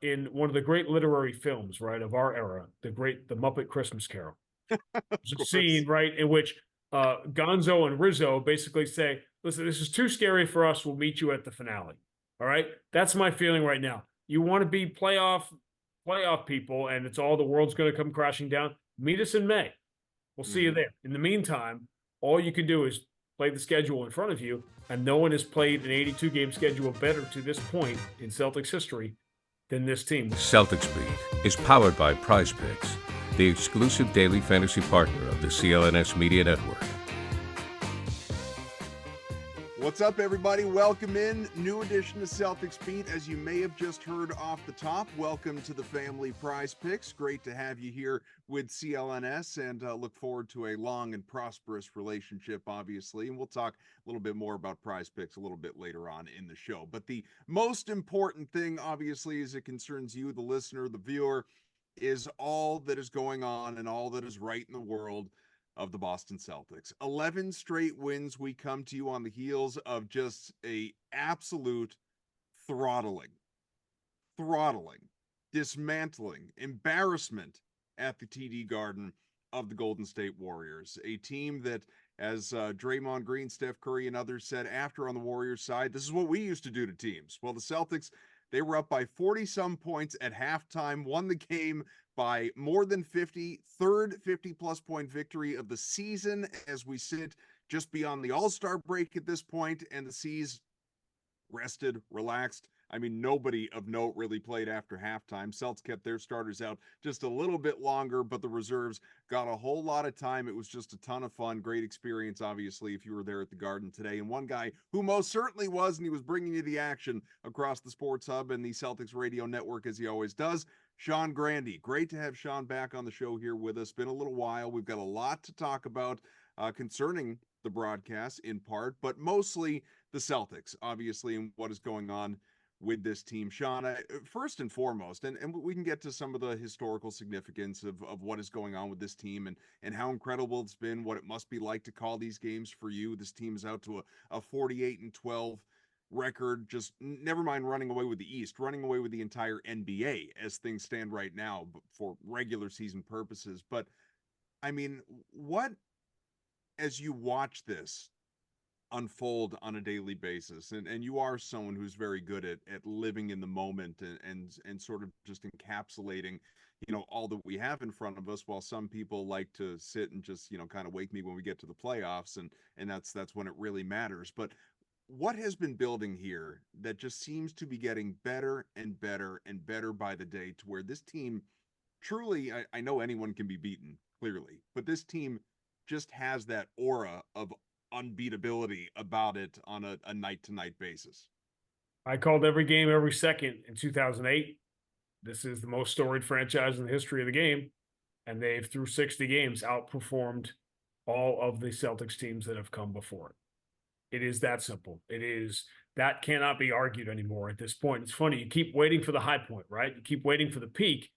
in one of the great literary films, right, of our era, the Muppet Christmas Carol. There's a scene, right, in which Gonzo and Rizzo basically say, listen, this is too scary for us. We'll meet you at the finale. All right. That's my feeling right now. You want to be playoff people, and it's all the world's going to come crashing down. Meet us in May. We'll see you there. In the meantime, all you can do is play the schedule in front of you, and no one has played an 82-game schedule better to this point in Celtics history than this team. Celtics Beat is powered by Prize Picks, the exclusive daily fantasy partner of the CLNS Media Network. What's up, everybody? Welcome in. New edition of Celtics Beat. As you may have just heard off the top, welcome to the family Prize Picks. Great to have you here with CLNS, and look forward to a long and prosperous relationship, obviously. And we'll talk a little bit more about Prize Picks a little bit later on in the show. But the most important thing, obviously, as it concerns you, the listener, the viewer, is all that is going on and all that is right in the world of the Boston Celtics. 11 straight wins. We come to you on the heels of just a absolute throttling, dismantling, embarrassment at the TD Garden of the Golden State Warriors. A team that, as Draymond Green, Steph Curry, and others said after on the Warriors side, this is what we used to do to teams. Well, the Celtics, they were up by 40-some points at halftime, won the game by more than 50, third 50-plus point victory of the season as we sit just beyond the All-Star break at this point, and the C's rested, relaxed. I mean, nobody of note really played after halftime. Celts kept their starters out just a little bit longer, but the reserves got a whole lot of time. It was just a ton of fun. Great experience, obviously, if you were there at the Garden today. And one guy who most certainly was, and he was bringing you the action across the Sports Hub and the Celtics Radio Network, as he always does, Sean Grande. Great to have Sean back on the show here with us. Been a little while. We've got a lot to talk about concerning the broadcast in part, but mostly the Celtics, obviously, and what is going on with this team. Sean, first and foremost, and we can get to some of the historical significance of what is going on with this team and how incredible it's been, what it must be like to call these games for you. This team is out to a 48-12 record, just never mind running away with the East, running away with the entire NBA as things stand right now for regular season purposes. But, I mean, what, as you watch this unfold on a daily basis, and you are someone who's very good at living in the moment and sort of just encapsulating, you know, all that we have in front of us, while some people like to sit and just, you know, kind of wake me when we get to the playoffs, and that's when it really matters. But what has been building here that just seems to be getting better and better and better by the day, to where this team truly, I know anyone can be beaten, clearly, but this team just has that aura of unbeatability about it on a night-to-night basis? I called every game every second in 2008. This is the most storied franchise in the history of the game, and they've, through 60 games, outperformed all of the Celtics teams that have come before it. It is that simple. That cannot be argued anymore at this point. It's funny, you keep waiting for the high point, right? You keep waiting for the peak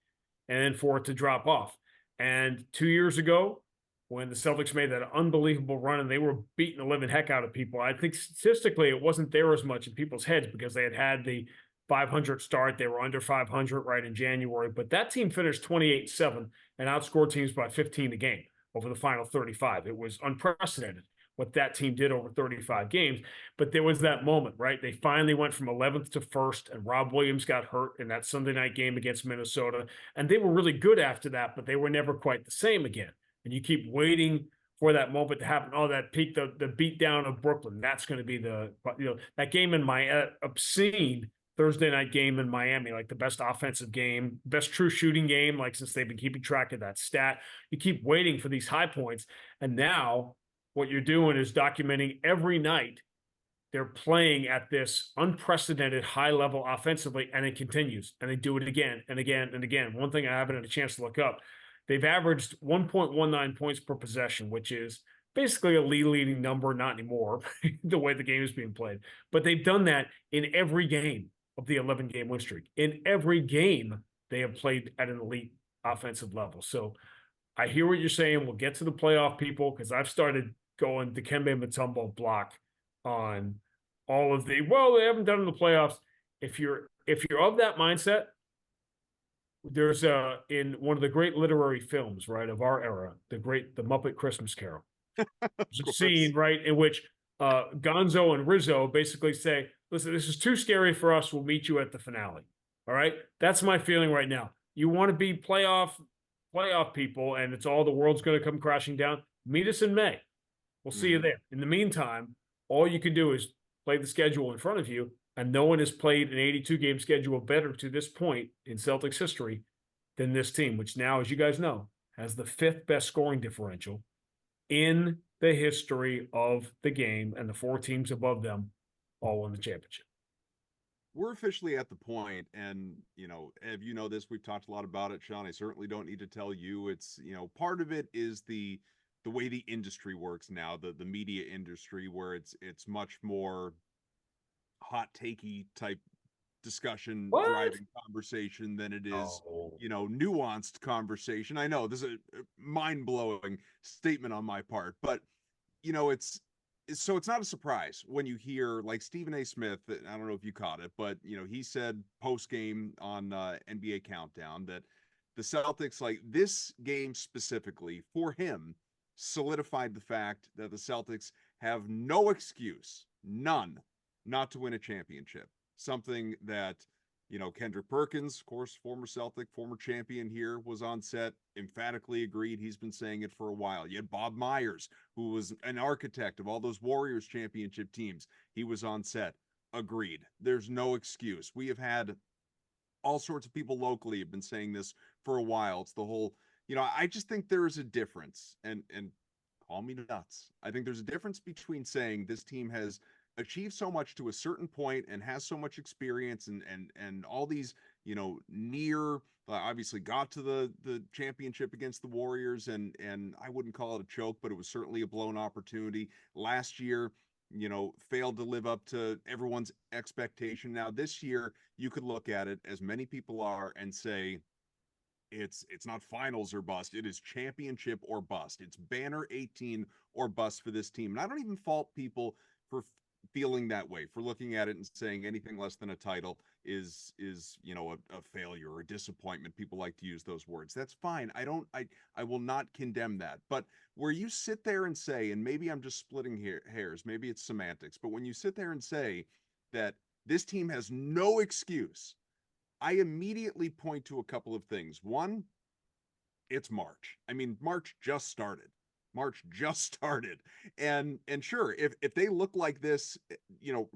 and then for it to drop off. And 2 years ago, when the Celtics made that unbelievable run and they were beating the living heck out of people, I think statistically it wasn't there as much in people's heads because they had the 500 start. They were under 500 right in January, but that team finished 28-7 and outscored teams by 15 a game over the final 35. It was unprecedented what that team did over 35 games. But there was that moment, right? They finally went from 11th to 1st, and Robb Williams got hurt in that Sunday night game against Minnesota. And they were really good after that, but they were never quite the same again. And you keep waiting for that moment to happen. Oh, that peak, the beat down of Brooklyn. That's going to be that game in my obscene Thursday night game in Miami, like the best offensive game, best true shooting game, like since they've been keeping track of that stat. You keep waiting for these high points. And now what you're doing is documenting every night they're playing at this unprecedented high level offensively, and it continues. And they do it again and again and again. One thing I haven't had a chance to look up, they've averaged 1.19 points per possession, which is basically a leading number, not anymore, the way the game is being played. But they've done that in every game of the 11-game win streak. In every game, they have played at an elite offensive level. So I hear what you're saying. We'll get to the playoff, people, because I've started going Dikembe Mutombo block on all of they haven't done in the playoffs. If you're of that mindset, There's in one of the great literary films, right, of our era, the Muppet Christmas Carol. There's a scene, right, in which Gonzo and Rizzo basically say, listen, this is too scary for us. We'll meet you at the finale. All right. That's my feeling right now. You want to be playoff people, and it's all the world's going to come crashing down. Meet us in May. We'll see you there. In the meantime, all you can do is play the schedule in front of you, and no one has played an 82-game schedule better to this point in Celtics history than this team, which now, as you guys know, has the 5th best scoring differential in the history of the game, and the 4 teams above them all won the championship. We're officially at the point, and Ev, this, we've talked a lot about it, Sean. I certainly don't need to tell you. It's, part of it is the way the industry works now, the media industry, where it's much more hot takey type discussion, driving conversation than it is, nuanced conversation. I know this is a mind-blowing statement on my part, but so it's not a surprise when you hear like Stephen A. Smith. I don't know if you caught it, but he said post game on NBA Countdown that the Celtics, like this game specifically for him, solidified the fact that the Celtics have no excuse, none, not to win a championship. Something that, Kendrick Perkins, of course, former Celtic, former champion here, was on set, emphatically agreed. He's been saying it for a while. You had Bob Myers, who was an architect of all those Warriors championship teams. He was on set, agreed. There's no excuse. We have had all sorts of people locally have been saying this for a while. It's the whole, I just think there is a difference, and call me nuts. I think there's a difference between saying this team has achieved so much to a certain point and has so much experience and all these, near, obviously got to the championship against the Warriors, and I wouldn't call it a choke, but it was certainly a blown opportunity. Last year, failed to live up to everyone's expectation. Now this year, you could look at it, as many people are, and say it's not finals or bust. It is championship or bust. It's banner 18 or bust for this team. And I don't even fault people for feeling that way, for looking at it and saying anything less than a title is a failure or a disappointment. People like to use those words. That's fine. I will not condemn that. But where you sit there and say, and maybe I'm just splitting hairs, maybe it's semantics, but when you sit there and say that this team has no excuse, I immediately point to a couple of things. One, it's March. I mean, March just started. And sure, if they look like this,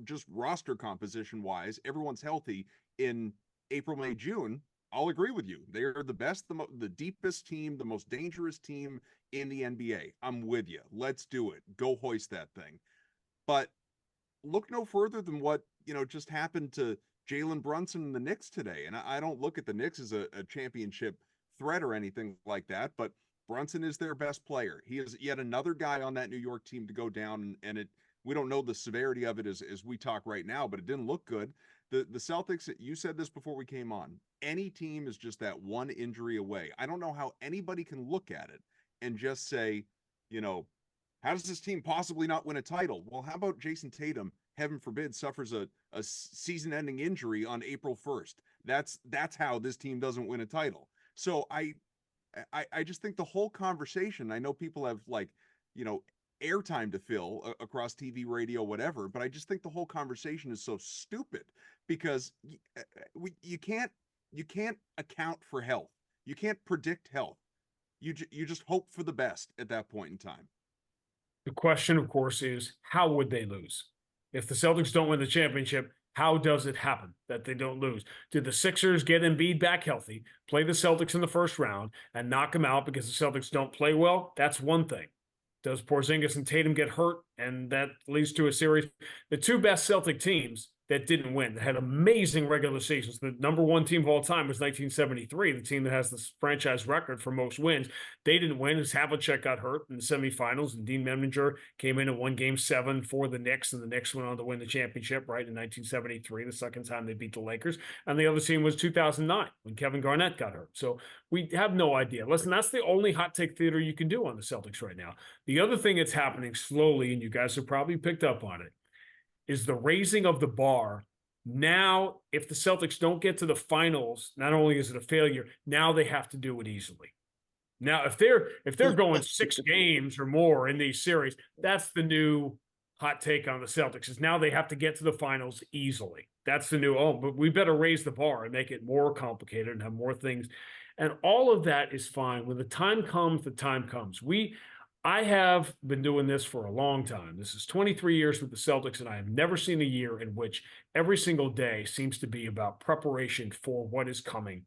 just roster composition wise, everyone's healthy in April, May, June, I'll agree with you. They're the best, the deepest team, the most dangerous team in the NBA. I'm with you. Let's do it. Go hoist that thing. But look no further than what, just happened to Jalen Brunson and the Knicks today. And I don't look at the Knicks as a championship threat or anything like that, but Brunson is their best player. He is yet another guy on that New York team to go down, and we don't know the severity of it as we talk right now, but it didn't look good. The Celtics, you said this before we came on, any team is just that one injury away. I don't know how anybody can look at it and just say, how does this team possibly not win a title? Well, how about Jason Tatum, heaven forbid, suffers a season-ending injury on April 1st? That's how this team doesn't win a title. So I just think the whole conversation, I know people have airtime to fill across TV, radio, whatever, but I just think the whole conversation is so stupid because you can't account for health. You can't predict health. You just hope for the best at that point in time. The question, of course, is how would they lose? If the Celtics don't win the championship, how does it happen that they don't lose? Did the Sixers get Embiid back healthy, play the Celtics in the first round, and knock them out because the Celtics don't play well? That's one thing. Does Porzingis and Tatum get hurt, and that leads to a series? The two best Celtic teams that didn't win, that had amazing regular seasons. The number one team of all time was 1973, the team that has this franchise record for most wins. They didn't win as Havlicek got hurt in the semifinals, and Dean Memninger came in and won Game 7 for the Knicks, and the Knicks went on to win the championship, right, in 1973, the second time they beat the Lakers. And the other team was 2009, when Kevin Garnett got hurt. So we have no idea. Listen, that's the only hot take theater you can do on the Celtics right now. The other thing that's happening slowly, and you guys have probably picked up on it, is the raising of the bar Now, if the Celtics don't get to the finals, not only is it a failure, now they have to do it easily. Now, if they're going 6 games or more in these series, that's the new hot take on the Celtics, is now they have to get to the finals easily. That's the new, but we better raise the bar and make it more complicated and have more things. And all of that is fine. When the time comes, the time comes. I have been doing this for a long time. This is 23 years with the Celtics, and I have never seen a year in which every single day seems to be about preparation for what is coming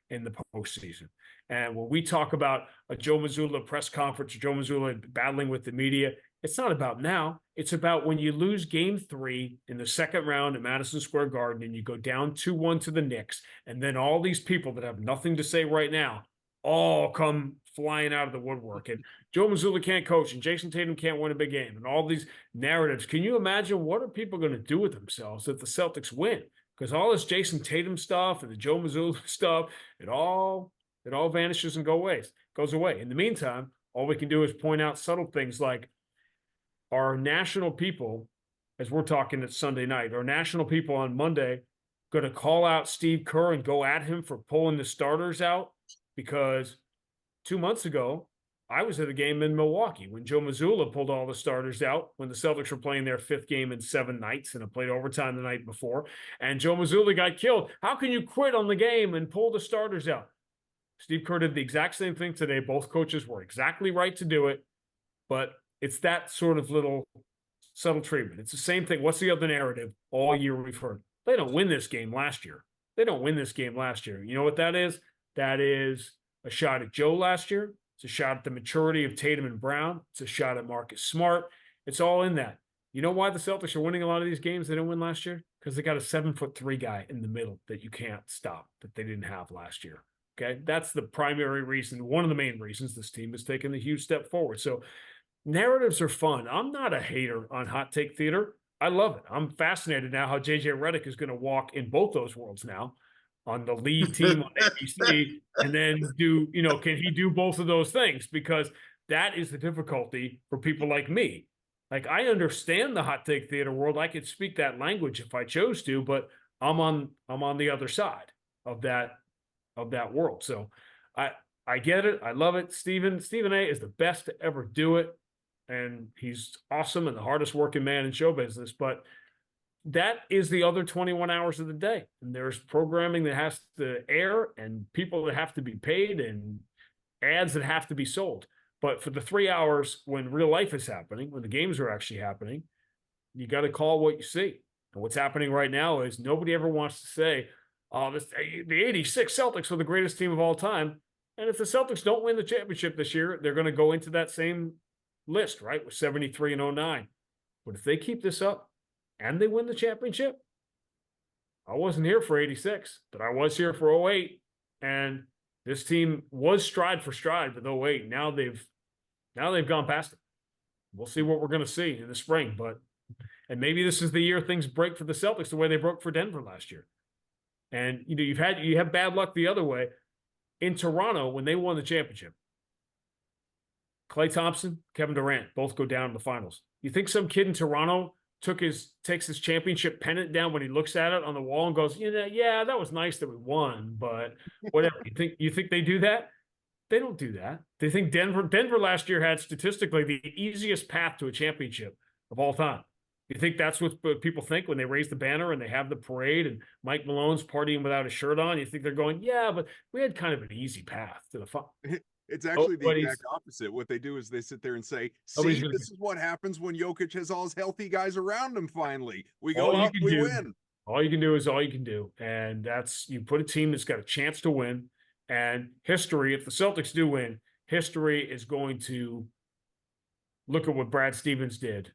in the postseason. And when we talk about a Joe Mazzulla press conference, Joe Mazzulla battling with the media, it's not about now. It's about when you lose game 3 in the second round at Madison Square Garden and you go down 2-1 to the Knicks, and then all these people that have nothing to say right now all come flying out of the woodwork. And Joe Mazzulla can't coach, and Jason Tatum can't win a big game, and all these narratives. Can you imagine what are people going to do with themselves if the Celtics win? Because all this Jason Tatum stuff and the Joe Mazzulla stuff, it all vanishes and goes away. In the meantime, all we can do is point out subtle things like our national people, as we're talking at Sunday night, our national people on Monday going to call out Steve Kerr and go at him for pulling the starters out, because 2 months ago, I was at a game in Milwaukee when Joe Mazzulla pulled all the starters out when the Celtics were playing their 5th game in 7 nights and had played overtime the night before, and Joe Mazzulla got killed. How can you quit on the game and pull the starters out? Steve Kerr did the exact same thing today. Both coaches were exactly right to do it, but it's that sort of little subtle treatment. It's the same thing. What's the other narrative all year we've heard? They don't win this game last year. They don't win this game last year. You know what that is? That is a shot at Joe last year. It's a shot at the maturity of Tatum and Brown. It's a shot at Marcus Smart. It's all in that. You know why the Celtics are winning a lot of these games they didn't win last year? Because they got a 7'3" guy in the middle that you can't stop, that they didn't have last year. Okay, that's the primary reason, one of the main reasons this team has taken a huge step forward. So narratives are fun. I'm not a hater on hot take theater. I love it. I'm fascinated now how JJ Redick is going to walk in both those worlds now, on the lead team on ABC, and then can he do both of those things? Because that is the difficulty for people like me. Like, I understand the hot take theater world. I could speak that language if I chose to, but I'm on the other side of that world. So I get it. I love it. Stephen A is the best to ever do it. And he's awesome and the hardest working man in show business. But that is the other 21 hours of the day. And there's programming that has to air and people that have to be paid and ads that have to be sold. But for the 3 hours when real life is happening, when the games are actually happening, you got to call what you see. And what's happening right now is nobody ever wants to say, the 86 Celtics are the greatest team of all time. And if the Celtics don't win the championship this year, they're going to go into that same list, right, with 73 and 09. But if they keep this up and they win the championship, I wasn't here for 86, but I was here for 08. And this team was stride for stride with 08. Now they've gone past it. We'll see what we're going to see in the spring. And maybe this is the year things break for the Celtics the way they broke for Denver last year. And you have bad luck the other way. In Toronto, when they won the championship, Klay Thompson, Kevin Durant both go down in the finals. You think some kid in Toronto takes his championship pennant down when he looks at it on the wall and goes, yeah, that was nice that we won, but whatever. You think they do that? They don't do that. They think Denver last year had statistically the easiest path to a championship of all time. You think that's what people think when they raise the banner and they have the parade and Mike Malone's partying without a shirt on? You think they're going, yeah, but we had kind of an easy path to the final. It's actually the exact opposite. What they do is they sit there and say, see, this is what happens when Jokic has all his healthy guys around him finally. We go up, we win. All you can do is all you can do. And that's, you put a team that's got a chance to win. And history, if the Celtics do win, history is going to look at what Brad Stevens did.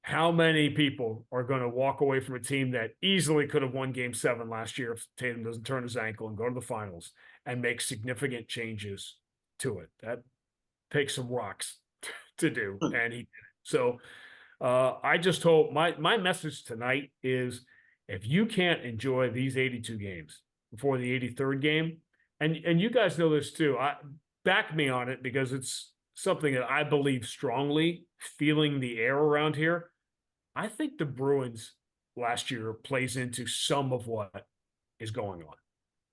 How many people are going to walk away from a team that easily could have won Game 7 last year if Tatum doesn't turn his ankle and go to the finals and make significant changes to it? That takes some rocks to do, and he did it. So I just hope my message tonight is, if you can't enjoy these 82 games before the 83rd game, and you guys know this too, back me on it, because it's something that I believe strongly, feeling the air around here. I think the Bruins last year plays into some of what is going on.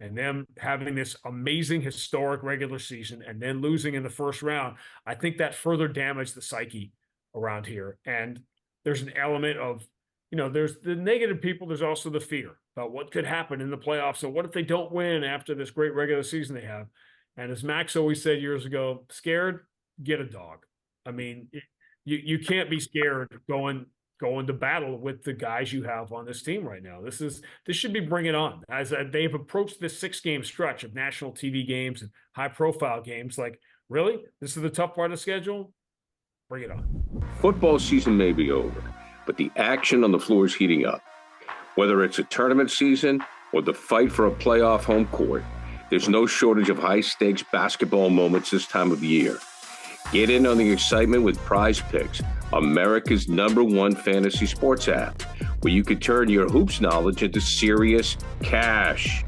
And them having this amazing historic regular season and then losing in the first round, I think that further damaged the psyche around here. And there's an element of, there's the negative people, there's also the fear about what could happen in the playoffs. So what if they don't win after this great regular season they have? And as Max always said years ago, scared, get a dog. I mean, you can't be scared going to battle with the guys you have on this team right now. This should be bring it on. As they've approached this 6-game stretch of national TV games and high profile games, like, really, this is the tough part of the schedule. Bring it on. Football season may be over, but the action on the floor is heating up. Whether it's a tournament season or the fight for a playoff home court, there's no shortage of high-stakes basketball moments this time of year. Get in on the excitement with Prize Picks, America's #1 fantasy sports app, where you can turn your hoops knowledge into serious cash.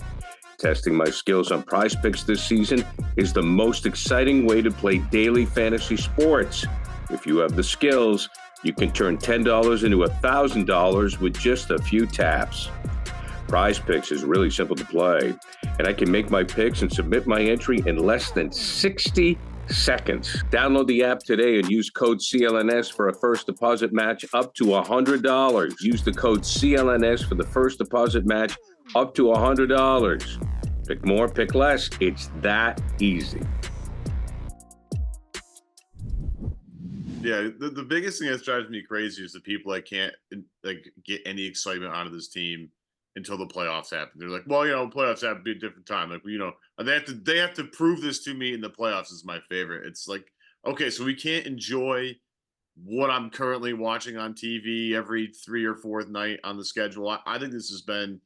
Testing my skills on Prize Picks this season is the most exciting way to play daily fantasy sports. If you have the skills, you can turn $10 into $1,000 with just a few taps. Prize Picks is really simple to play, and I can make my picks and submit my entry in less than 60 seconds. Download the app today and use code CLNS for a first deposit match up to $100. Use the code CLNS for the first deposit match up to $100. Pick more, pick less. It's that easy. Yeah, the biggest thing that drives me crazy is the people that can't get any excitement out of this team until the playoffs happen. They're like, well, playoffs have to be a different time. Like, they have to prove this to me in the playoffs is my favorite. It's like, okay, so we can't enjoy what I'm currently watching on TV every 3rd or 4th night on the schedule. I think this has been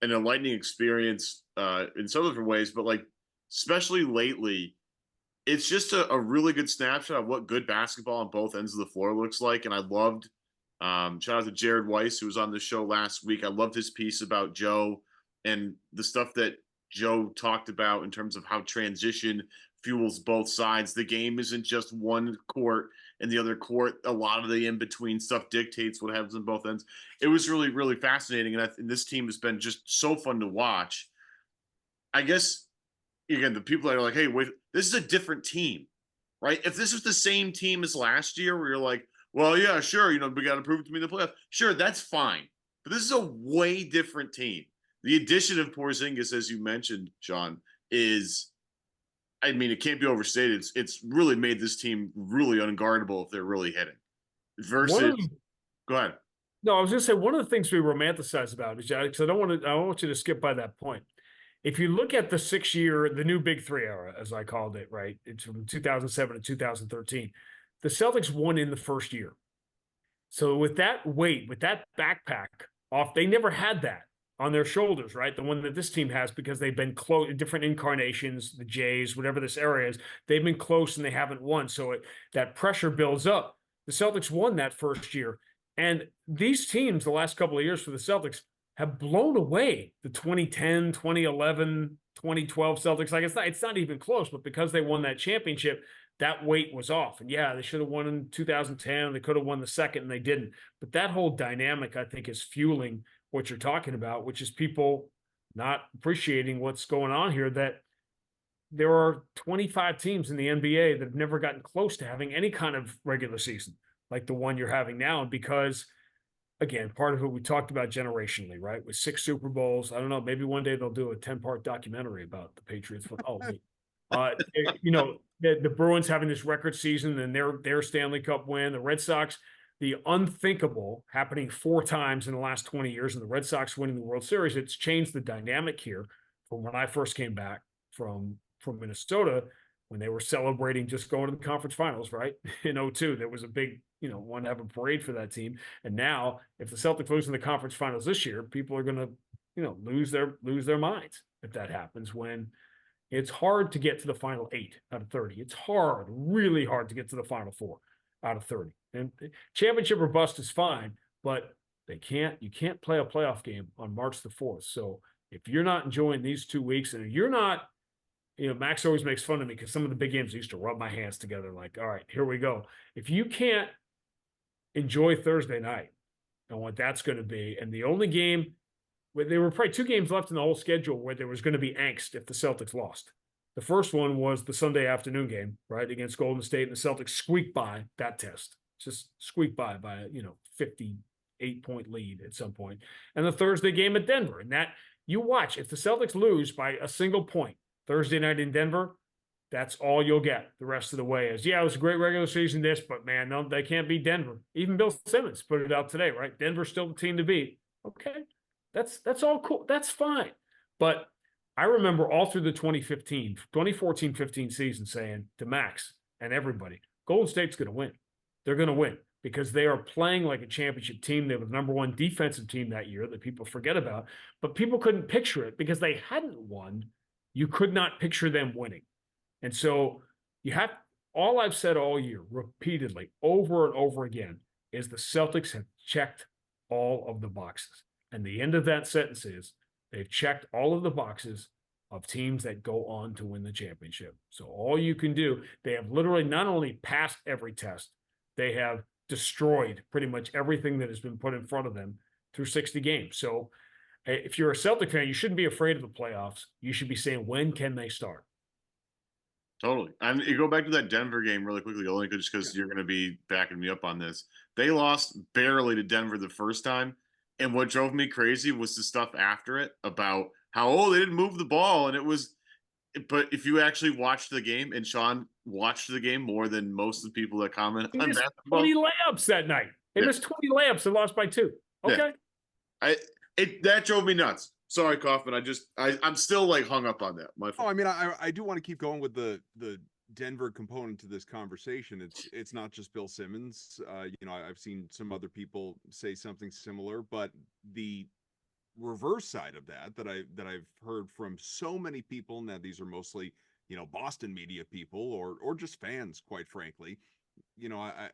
an enlightening experience in some different ways, but like, especially lately, it's just a really good snapshot of what good basketball on both ends of the floor looks like. And I loved, shout out to Jared Weiss, who was on the show last week. I loved his piece about Joe and the stuff that Joe talked about in terms of how transition fuels both sides. The game isn't just one court and the other court. A lot of the in-between stuff dictates what happens on both ends. It was really, really fascinating. And this team has been just so fun to watch. I guess, again, the people that are like, hey, wait, this is a different team, right? If this was the same team as last year where you're like, well, yeah, sure, we got to prove it to me in the playoffs. Sure, that's fine. But this is a way different team. The addition of Porzingis, as you mentioned, Sean, is, I mean, it can't be overstated. It's really made this team really unguardable if they're really hitting. Versus, go ahead. No, I was going to say, one of the things we romanticize about is, because I don't want you to skip by that point. If you look at the 6-year, the new Big Three era, as I called it, right? It's from 2007 to 2013. The Celtics won in the first year. So with that weight, with that backpack off, they never had that on their shoulders, right? The one that this team has, because they've been close, different incarnations, the Jays, whatever this area is, they've been close and they haven't won. So that pressure builds up. The Celtics won that first year. And these teams, the last couple of years for the Celtics, have blown away the 2010, 2011, 2012 Celtics. Like, it's not even close, but because they won that championship, that weight was off. And yeah, they should have won in 2010. They could have won the second and they didn't. But that whole dynamic, I think, is fueling what you're talking about, which is people not appreciating what's going on here, that there are 25 teams in the NBA that have never gotten close to having any kind of regular season like the one you're having now. And because, again, part of it we talked about generationally, right? With 6 Super Bowls. I don't know, maybe one day they'll do a 10-part documentary about the Patriots. The Bruins having this record season and their Stanley Cup win, the Red Sox, the unthinkable happening 4 times in the last 20 years, and the Red Sox winning the World Series. It's changed the dynamic here from when I first came back from Minnesota, when they were celebrating just going to the conference finals, right? In 2002, there was a big, one to have a parade for that team. And now if the Celtics lose in the conference finals this year, people are going to, lose their minds if that happens, when it's hard to get to the final 8 out of 30. It's really hard to get to the final 4 out of 30. And championship or bust is fine, but you can't play a playoff game on March the 4th. So if you're not enjoying these 2 weeks, and you're not, Max always makes fun of me because some of the big games I used to rub my hands together like, all right, here we go. If you can't enjoy Thursday night and what that's going to be. And the only game where there were probably 2 games left in the whole schedule where there was going to be angst if the Celtics lost. The first one was the Sunday afternoon game, right, against Golden State, and the Celtics squeaked by that test. Just squeaked by a 58-point lead at some point. And the Thursday game at Denver. And that, you watch, if the Celtics lose by a single point Thursday night in Denver, that's all you'll get the rest of the way. Is, yeah, it was a great regular season, but man, no, they can't beat Denver. Even Bill Simmons put it out today, right? Denver's still the team to beat. Okay, that's all cool. That's fine. But I remember all through the 2014-15 season saying to Max and everybody, Golden State's going to win. They're going to win because they are playing like a championship team. They were the #1 defensive team that year that people forget about, but people couldn't picture it because they hadn't won. You could not picture them winning. And so you have, all I've said all year, repeatedly, over and over again, is the Celtics have checked all of the boxes. And the end of that sentence is they've checked all of the boxes of teams that go on to win the championship. So all you can do, they have literally not only passed every test, they have destroyed pretty much everything that has been put in front of them through 60 games. So if you're a Celtic fan, you shouldn't be afraid of the playoffs. You should be saying, when can they start? Totally. And you go back to that Denver game really quickly, only just because you're going to be backing me up on this. They lost barely to Denver the first time. And what drove me crazy was the stuff after it about how, they didn't move the ball. And it was, but if you actually watched the game, and Sean watched the game more than most of the people that comment on basketball. 20 layups that night. They missed 20 layups and lost by 2. Okay. Yeah. That drove me nuts. Sorry, Kaufman. I'm still like hung up on that. My fault. I mean, I do want to keep going with the Denver component to this conversation. It's not just Bill Simmons. I've seen some other people say something similar, but the reverse side of that I've heard from so many people. Now, these are mostly, Boston media people or just fans, quite frankly. I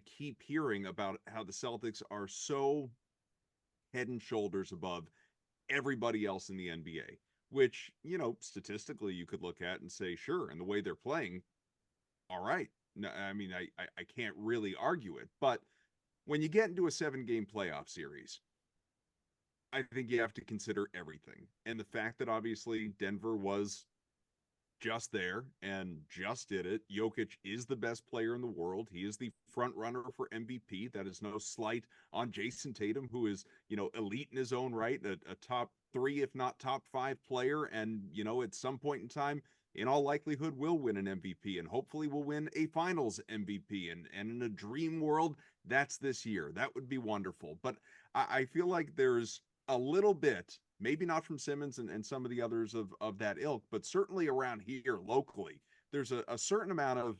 keep hearing about how the Celtics are so head and shoulders above everybody else in the NBA, which, statistically you could look at and say, sure, and the way they're playing, all right. No, I mean, I can't really argue it. But when you get into a 7-game playoff series, I think you have to consider everything. And the fact that obviously Denver was just there and just did it. Jokic is the best player in the world. He is the front runner for MVP. That is no slight on Jason Tatum, who is, elite in his own right, a top 3, if not top 5 player. And, at some point in time, in all likelihood, will win an MVP and hopefully will win a finals MVP. And in a dream world, that's this year. That would be wonderful. But I feel like there's a little bit, maybe not from Simmons and some of the others of that ilk, but certainly around here locally, there's a certain amount of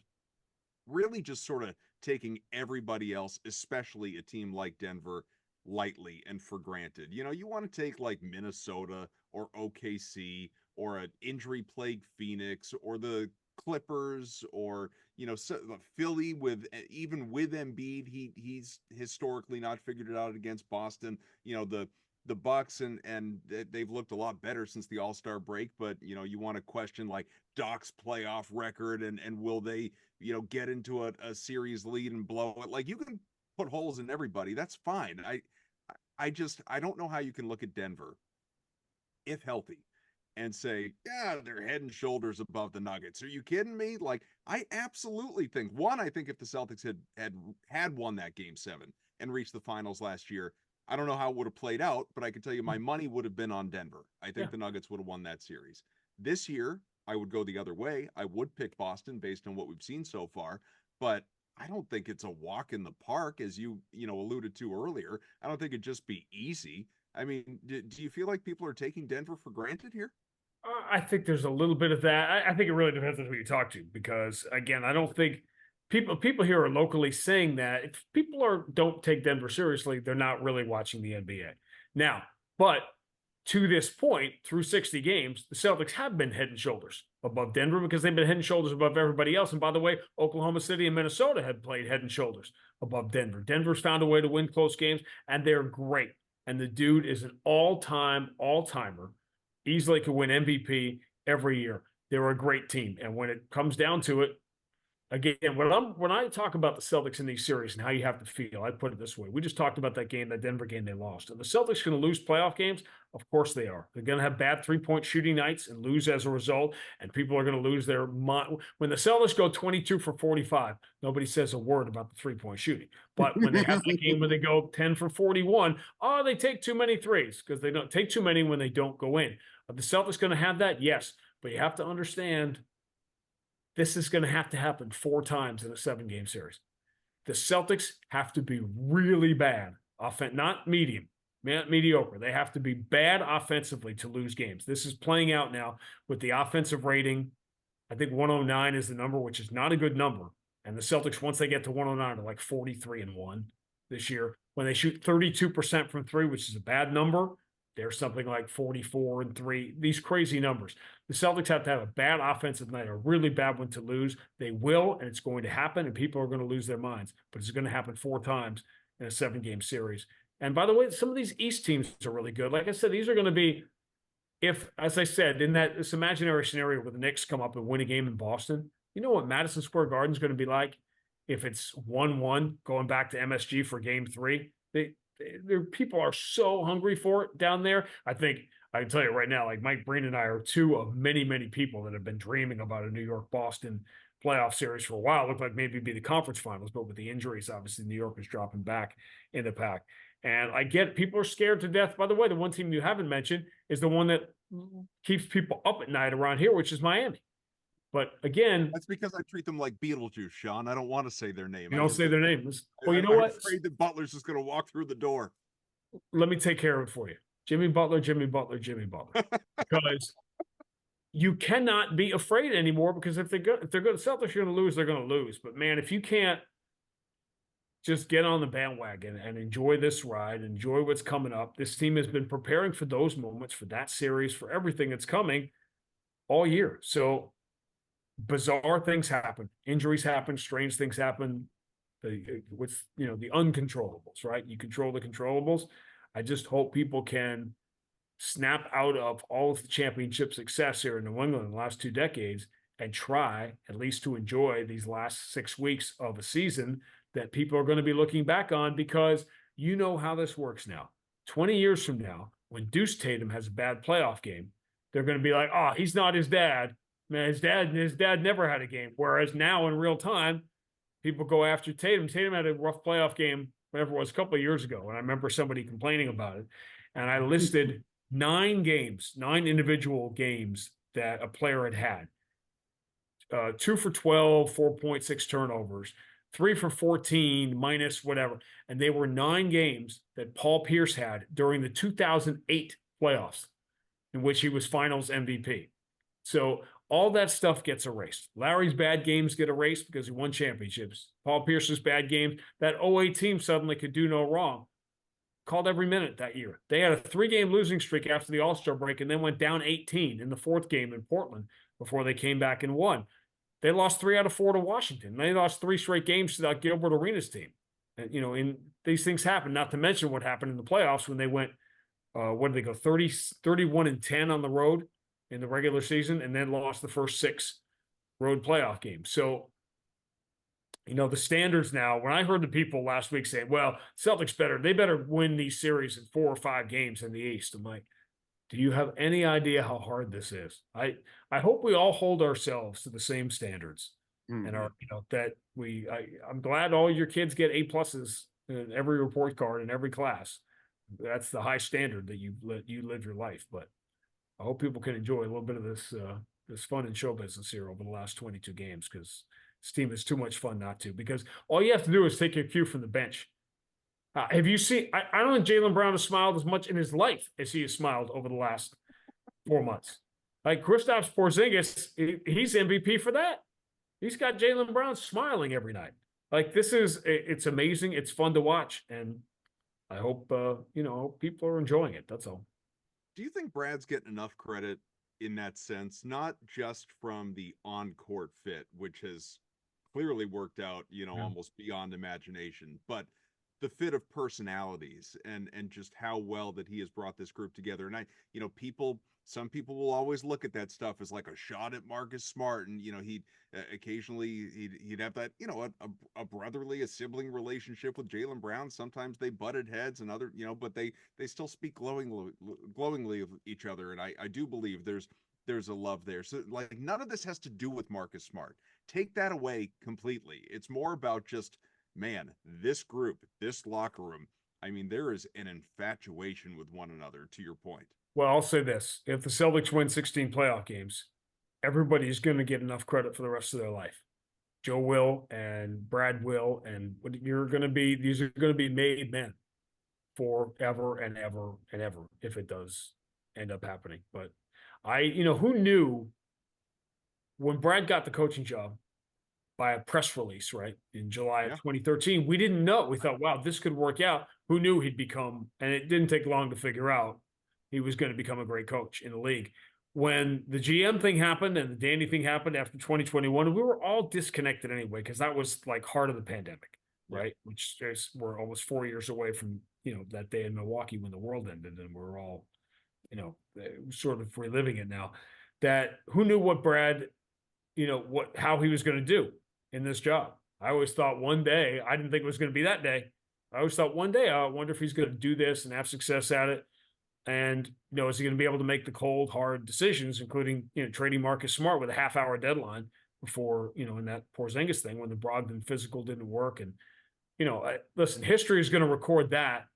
really just sort of taking everybody else, especially a team like Denver, lightly and for granted. You want to take like Minnesota or OKC or an injury-plagued Phoenix or the Clippers or, Philly even with Embiid, he's historically not figured it out against Boston. The Bucks and they've looked a lot better since the All-Star break, but you want to question like Doc's playoff record and will they get into a series lead and blow it. Like, you can put holes in everybody, that's fine. I don't know how you can look at Denver, if healthy, and say, yeah, they're head and shoulders above the Nuggets. Are you kidding me? Like, I absolutely think, I think if the Celtics had won that Game 7 and reached the finals last year, I don't know how it would have played out, but I can tell you my money would have been on Denver. I think the Nuggets would have won that series. This year, I would go the other way. I would pick Boston based on what we've seen so far, but I don't think it's a walk in the park, as you alluded to earlier. I don't think it'd just be easy. I mean, do you feel like people are taking Denver for granted here? I think there's a little bit of that. I think it really depends on who you talk to, because again, I don't think people here are locally saying that. If people don't take Denver seriously, they're not really watching the NBA. Now, but to this point, through 60 games, the Celtics have been head and shoulders above Denver because they've been head and shoulders above everybody else. And by the way, Oklahoma City and Minnesota have played head and shoulders above Denver. Denver's found a way to win close games, and they're great. And the dude is an all-timer, easily could win MVP every year. They're a great team. And when it comes down to it, again, when I talk about the Celtics in these series and how you have to feel, I put it this way. We just talked about that Denver game they lost. Are the Celtics going to lose playoff games? Of course they are. They're going to have bad 3-point shooting nights and lose as a result, and people are going to lose their mind. When the Celtics go 22 for 45, nobody says a word about the 3-point shooting. But when they have the game where they go 10 for 41, oh, they take too many threes because they don't take too many when they don't go in. Are the Celtics going to have that? Yes. But you have to understand this is going to have to happen 4 times in a 7-game series. The Celtics have to be really bad, not medium, not mediocre. They have to be bad offensively to lose games. This is playing out now with the offensive rating. I think 109 is the number, which is not a good number. And the Celtics, once they get to 109, are like 43-1 this year. When they shoot 32% from 3, which is a bad number, they're something like 44-3. These crazy numbers. The Celtics have to have a bad offensive night, a really bad one to lose. They will, and it's going to happen, and people are going to lose their minds. But it's going to happen 4 times in a 7-game series. And by the way, some of these East teams are really good. Like I said, these are going to be, if, as I said, in this imaginary scenario where the Knicks come up and win a game in Boston, you know what Madison Square Garden is going to be like if it's 1-1 going back to MSG for Game 3? People are so hungry for it down there. I think I can tell you right now, like Mike Breen and I are 2 of many, many people that have been dreaming about a New York-Boston playoff series for a while. It looked like maybe it'd be the conference finals, but with the injuries, obviously New York is dropping back in the pack. And I get people are scared to death. By the way, the one team you haven't mentioned is the one that keeps people up at night around here, which is Miami. But again, that's because I treat them like Beetlejuice, Sean. I don't want to say their name. You don't say their name. Well, you know what? I'm afraid that Butler's just going to walk through the door. Let me take care of it for you. Jimmy Butler, Jimmy Butler, Jimmy Butler. Because you cannot be afraid anymore, because if they're good, the Celtics are going to lose, they're going to lose. But man, if you can't just get on the bandwagon and enjoy this ride, enjoy what's coming up. This team has been preparing for those moments, for that series, for everything that's coming all year. So bizarre things happen, injuries happen, strange things happen. With the uncontrollables, right? You control the controllables. I just hope people can snap out of all of the championship success here in New England in the last 2 decades and try at least to enjoy these last 6 weeks of a season that people are going to be looking back on, because you know how this works now. 20 years from now, when Deuce Tatum has a bad playoff game, they're going to be like, oh, he's not his dad. Man, his dad never had a game. Whereas now in real time, people go after Tatum. Tatum had a rough playoff game, whatever it was, a couple of years ago. And I remember somebody complaining about it. And I listed 9 individual games that a player had. 2 for 12, 4.6 turnovers, 3 for 14, minus whatever. And they were 9 games that Paul Pierce had during the 2008 playoffs, in which he was finals MVP. So all that stuff gets erased. Larry's bad games get erased because he won championships. Paul Pierce's bad games, that 08 team suddenly could do no wrong. Called every minute that year. They had a 3-game losing streak after the All-Star break and then went down 18 in the 4th game in Portland before they came back and won. They lost 3 out of 4 to Washington. They lost 3 straight games to that Gilbert Arenas team. And, these things happen, not to mention what happened in the playoffs when they went, what did they go, 31-10 on the road in the regular season, and then lost the first 6 road playoff games. So, the standards now, when I heard the people last week say, well, Celtics they better win these series in 4 or 5 games in the East. I'm like, do you have any idea how hard this is? I hope we all hold ourselves to the same standards and are, I'm glad all your kids get A+ in every report card in every class. That's the high standard that you live your life. But I hope people can enjoy a little bit of this fun and show business here over the last 22 games, because this team is too much fun not to. Because all you have to do is take your cue from the bench. Have you seen? I don't think Jaylen Brown has smiled as much in his life as he has smiled over the last 4 months. Like Kristaps Porzingis, he's MVP for that. He's got Jaylen Brown smiling every night. Like it's amazing. It's fun to watch, and I hope people are enjoying it. That's all. Do you think Brad's getting enough credit in that sense, not just from the on-court fit, which has clearly worked out, almost beyond imagination, but the fit of personalities and just how well that he has brought this group together. And some people will always look at that stuff as like a shot at Marcus Smart, and he'd occasionally he'd have that a brotherly, a sibling relationship with Jaylen Brown. Sometimes they butted heads, and other but they still speak glowingly of each other. And I do believe there's a love there. So like none of this has to do with Marcus Smart. Take that away completely. It's more about just, man, this group, this locker room. I mean, there is an infatuation with one another, to your point. Well, I'll say this. If the Celtics win 16 playoff games, everybody's going to get enough credit for the rest of their life. Joe will and Brad will, and these are going to be made men forever and ever and ever if it does end up happening. But who knew when Brad got the coaching job by a press release, right, in July of 2013, we didn't know. We thought, wow, this could work out. Who knew he'd become, and it didn't take long to figure out, he was going to become a great coach in the league. When the GM thing happened and the Danny thing happened after 2021, we were all disconnected anyway, because that was like heart of the pandemic, right? Which we're almost 4 years away from, that day in Milwaukee when the world ended, and we're all, sort of reliving it now. That who knew what Brad, how he was going to do in this job. I always thought one day, I didn't think it was going to be that day. I always thought one day, I wonder if he's going to do this and have success at it. And, is he going to be able to make the cold, hard decisions, including, trading Marcus Smart with a half-hour deadline before, in that Porzingis thing when the Brogdon physical didn't work. And, listen, history is going to record that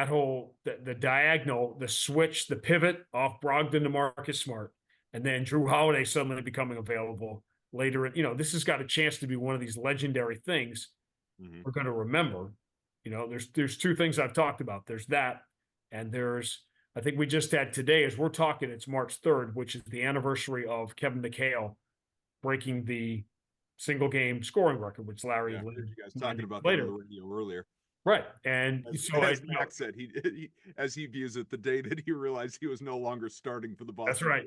whole, the diagonal, the switch, the pivot off Brogdon to Marcus Smart, and then Drew Holiday suddenly becoming available later. This has got a chance to be one of these legendary things we're going to remember. There's two things I've talked about. There's that. And I think we just had today, as we're talking, it's March 3rd, which is the anniversary of Kevin McHale breaking the single game scoring record, which Larry I heard you guys talking about later. that on the radio earlier. Right. And as Max said, he as he views it, the day that he realized he was no longer starting for the Boston. That's right.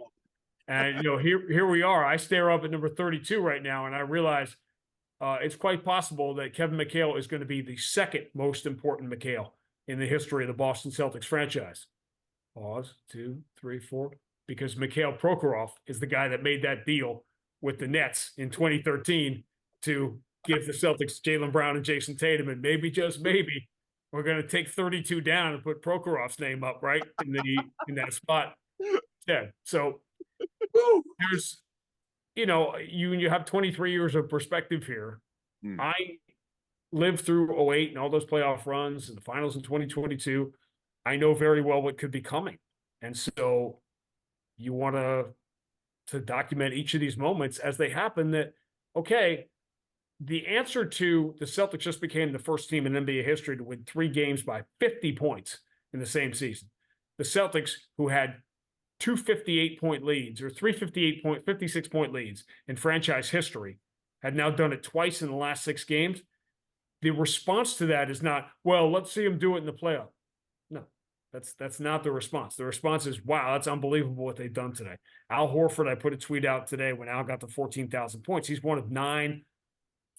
And here we are. I stare up at number 32 right now, and I realize it's quite possible that Kevin McHale is going to be the second most important McHale in the history of the Boston Celtics franchise. Pause, 2, 3, 4. Because Mikhail Prokhorov is the guy that made that deal with the Nets in 2013 to give the Celtics Jaylen Brown and Jason Tatum, and maybe, just maybe, we're going to take 32 down and put Prokhorov's name up right in that spot. Yeah. So there's, you have 23 years of perspective here. I lived through 08 and all those playoff runs and the finals in 2022. I know very well what could be coming. And so you want to document each of these moments as they happen, that, okay, the answer to the Celtics just became the first team in NBA history to win 3 games by 50 points in the same season. The Celtics, who had 2 58-point leads or 3 56-point leads in franchise history, had now done it twice in the last 6 games. The response to that is not, well, let's see them do it in the playoff. No, that's not the response. The response is, wow, that's unbelievable what they've done today. Al Horford, I put a tweet out today when Al got to 14,000 points. He's one of 9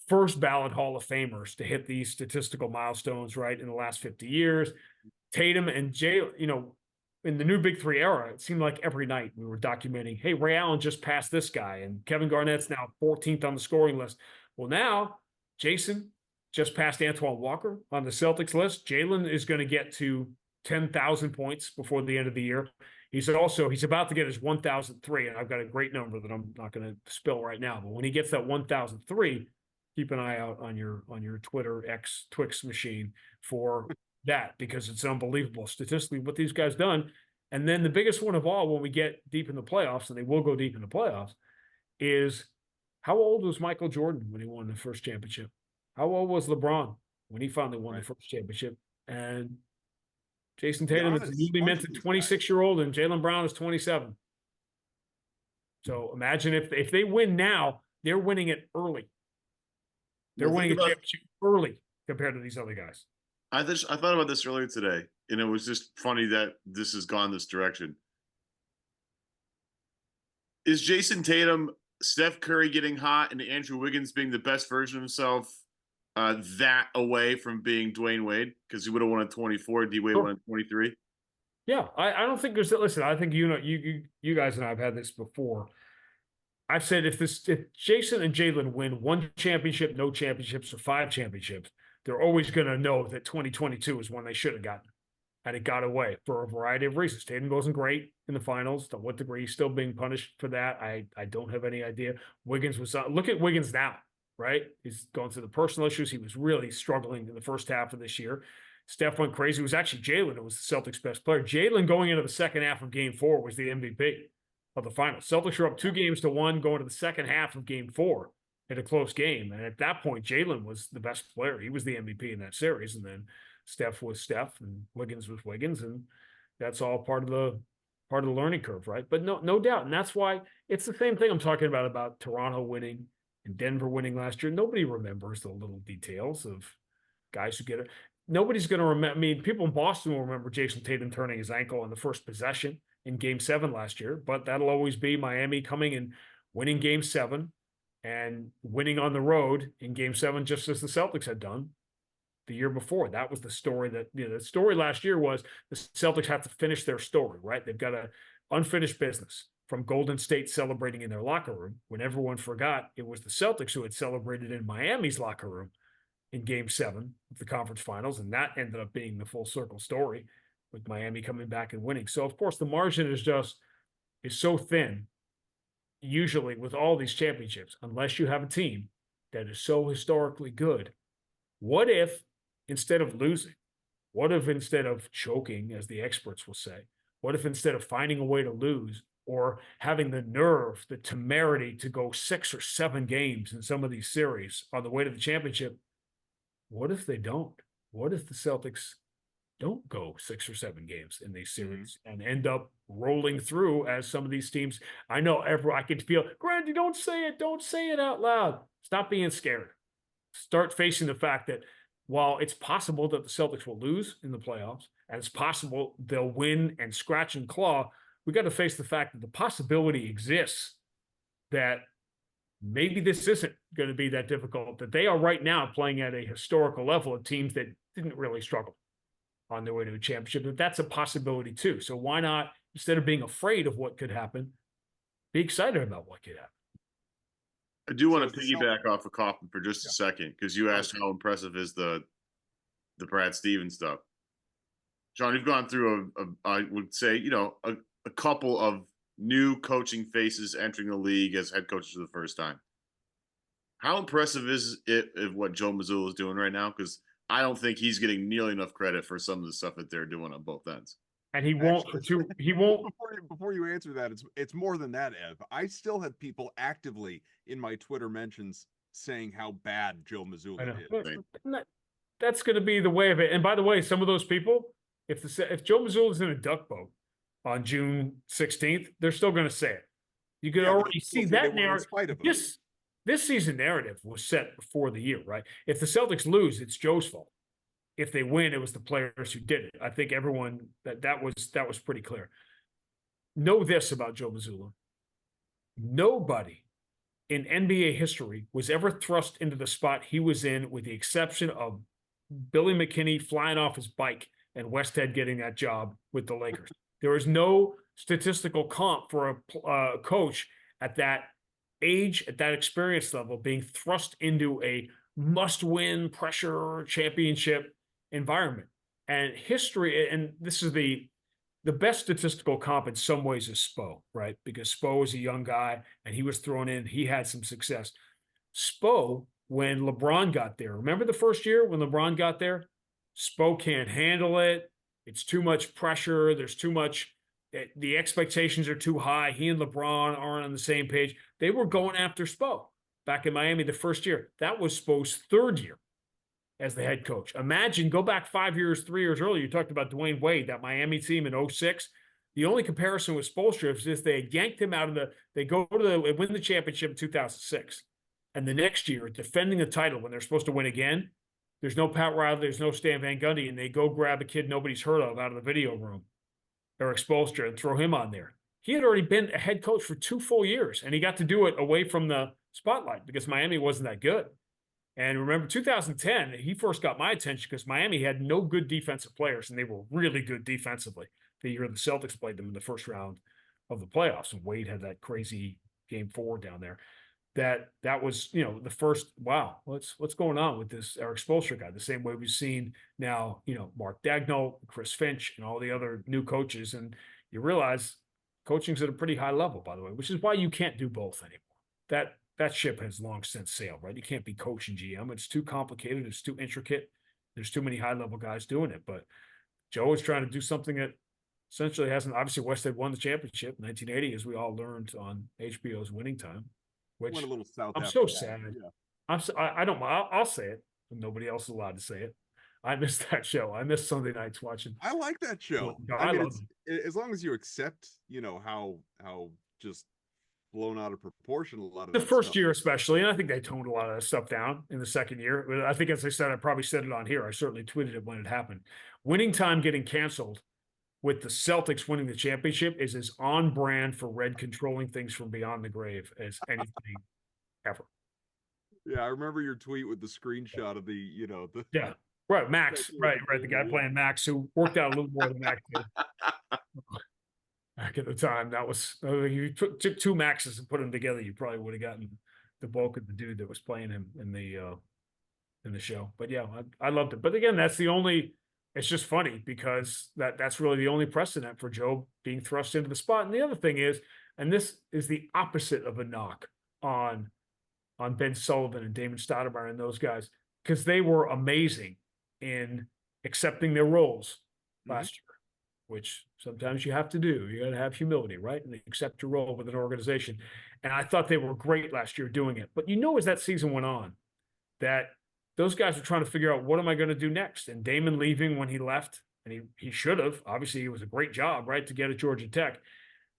first ballot Hall of Famers to hit these statistical milestones, right, in the last 50 years. Tatum and Jay, in the new Big Three era, it seemed like every night we were documenting, hey, Ray Allen just passed this guy, and Kevin Garnett's now 14th on the scoring list. Well, now Jason just passed Antoine Walker on the Celtics list. Jaylen is going to get to 10,000 points before the end of the year. He's about to get his 1,003, and I've got a great number that I'm not going to spill right now. But when he gets that 1,003, keep an eye out on your Twitter X Twix machine for that, because it's unbelievable statistically what these guys done. And then the biggest one of all, when we get deep in the playoffs, and they will go deep in the playoffs, is how old was Michael Jordan when he won the first championship? How old was LeBron when he finally won the first championship? And Jason Tatum is newly minted 26-year-old, and Jaylen Brown is 27. So imagine if they win now, they're winning it early. They're winning a championship early compared to these other guys. I thought about this earlier today, and it was just funny that this has gone this direction. Is Jason Tatum, Steph Curry getting hot, and Andrew Wiggins being the best version of himself that away from being Dwayne Wade, because he would have won at 24. D Wade Sure. won at 23. Yeah, I don't think there's. Listen, I think you guys and I have had this before. I've said if Jason and Jalen win one championship, no championships, or 5 championships, they're always going to know that 2022 is when they should have gotten, and it got away for a variety of reasons. Tatum wasn't great in the finals. To what degree he's still being punished for that, I don't have any idea. Wiggins was look at Wiggins now, right? He's going through the personal issues. He was really struggling in the first half of this year. Steph went crazy. It was actually Jalen who was the Celtics' best player. Jalen going into the second half of Game 4 was the MVP of the finals. Celtics were up 2-1 going to the second half of Game 4 in a close game. And at that point, Jalen was the best player. He was the MVP in that series. And then Steph was Steph and Wiggins was Wiggins. And that's all part of the learning curve, right? But no doubt. And that's why it's the same thing I'm talking about Toronto winning and Denver winning last year. Nobody remembers the little details of guys who get it. Nobody's going to remember. I mean, people in Boston will remember Jason Tatum turning his ankle on the first possession in Game 7 last year, but that'll always be Miami coming and winning Game 7 and winning on the road in Game 7, just as the Celtics had done the year before. That was the story the story last year was the Celtics have to finish their story, right? They've got a unfinished business from Golden State celebrating in their locker room when everyone forgot it was the Celtics who had celebrated in Miami's locker room in Game 7 of the conference finals, and that ended up being the full circle story with Miami coming back and winning. So, of course, the margin is so thin, usually with all these championships, unless you have a team that is so historically good. What if, instead of losing, what if instead of choking, as the experts will say, what if instead of finding a way to lose or having the nerve, the temerity to go 6 or 7 games in some of these series on the way to the championship, what if they don't? What if the Celtics don't go 6 or 7 games in these series and end up rolling through as some of these teams? I know I can feel, Grande, don't say it out loud. Stop being scared. Start facing the fact that while it's possible that the Celtics will lose in the playoffs, and it's possible they'll win and scratch and claw, we got to face the fact that the possibility exists that maybe this isn't going to be that difficult, that they are right now playing at a historical level of teams that didn't really struggle on their way to a championship. That's a possibility too. So why not, instead of being afraid of what could happen, be excited about what could happen? I do want to piggyback off of Kaufman for just a second, because you asked how impressive is the Brad Stevens stuff. John, you've gone through I would say, a couple of new coaching faces entering the league as head coaches for the first time. How impressive is it of what Joe Mazzulla is doing right now? Because I don't think he's getting nearly enough credit for some of the stuff that they're doing on both ends. And he won't. He won't. Before you answer that, it's more than that, Ev. I still have people actively in my Twitter mentions saying how bad Joe Mazzulla is. That's going to be the way of it. And by the way, some of those people, if Joe Mazzulla is in a duck boat on June 16th, they're still going to say it. You can already see that narrative. This season narrative was set before the year, right? If the Celtics lose, it's Joe's fault. If they win, it was the players who did it. I think everyone that was pretty clear. Know this about Joe Mazzulla. Nobody in NBA history was ever thrust into the spot he was in, with the exception of Billy McKinney flying off his bike and Westhead getting that job with the Lakers. There is no statistical comp for a coach at that age, at that experience level, being thrust into a must-win pressure championship environment. And history, and this is the best statistical comp in some ways is Spo, right? Because Spo was a young guy and he was thrown in. He had some success. Spo, when LeBron got there, remember the first year when LeBron got there? Spo can't handle it. It's too much pressure. There's too much. The expectations are too high. He and LeBron aren't on the same page. They were going after Spo back in Miami the first year. That was Spo's third year as the head coach. Imagine, go back 5 years, 3 years earlier. You talked about Dwayne Wade, that Miami team in 06. The only comparison with Spoelstra is this: they had yanked him out of they win the championship in 2006. And the next year, defending the title when they're supposed to win again, there's no Pat Riley, there's no Stan Van Gundy, and they go grab a kid nobody's heard of out of the video room, Eric Spoelstra, and throw him on there. He had already been a head coach for 2 full years, and he got to do it away from the spotlight because Miami wasn't that good. And remember, 2010, he first got my attention because Miami had no good defensive players, and they were really good defensively. The year the Celtics played them in the first round of the playoffs, and Wade had that crazy game 4 down there. That was, the first, wow, what's going on with this Eric Spoelstra guy? The same way we've seen now, Mark Dagnall, Chris Finch, and all the other new coaches. And you realize coaching's at a pretty high level, by the way, which is why you can't do both anymore. That ship has long since sailed, right? You can't be coach and GM. It's too complicated. It's too intricate. There's too many high level guys doing it. But Joe is trying to do something that essentially hasn't. Obviously, Westhead won the championship in 1980, as we all learned on HBO's Winning Time. Which Went a little south. I'm so that. sad. Yeah. I don't. I'll say it. Nobody else is allowed to say it. I missed that show. I missed Sunday nights watching. I like that show. I mean, as long as you accept, how just blown out of proportion a lot of the that first stuff. year, especially, and I think they toned a lot of that stuff down in the second year. But I think, as I said, I probably said it on here. I certainly tweeted it when it happened. Winning Time getting canceled with the Celtics winning the championship is as on brand for Red controlling things from beyond the grave as anything ever. Yeah, I remember your tweet with the screenshot of the, yeah, right, Max, right, the guy playing Max, who worked out a little more than Max did. Back at the time, that was, you took 2 Maxes and put them together, you probably would have gotten the bulk of the dude that was playing him in the show. But yeah, I loved it. But again, that's the only. It's just funny because that's really the only precedent for Joe being thrust into the spot. And the other thing is, and this is the opposite of a knock on Ben Sullivan and Damon Stoudemire and those guys, because they were amazing in accepting their roles last year, which sometimes you have to do. You got to have humility, right? And accept your role with an organization. And I thought they were great last year doing it. But as that season went on, that those guys were trying to figure out, what am I going to do next? And Damon leaving when he left, and he should have. Obviously, it was a great job, right, to get at Georgia Tech.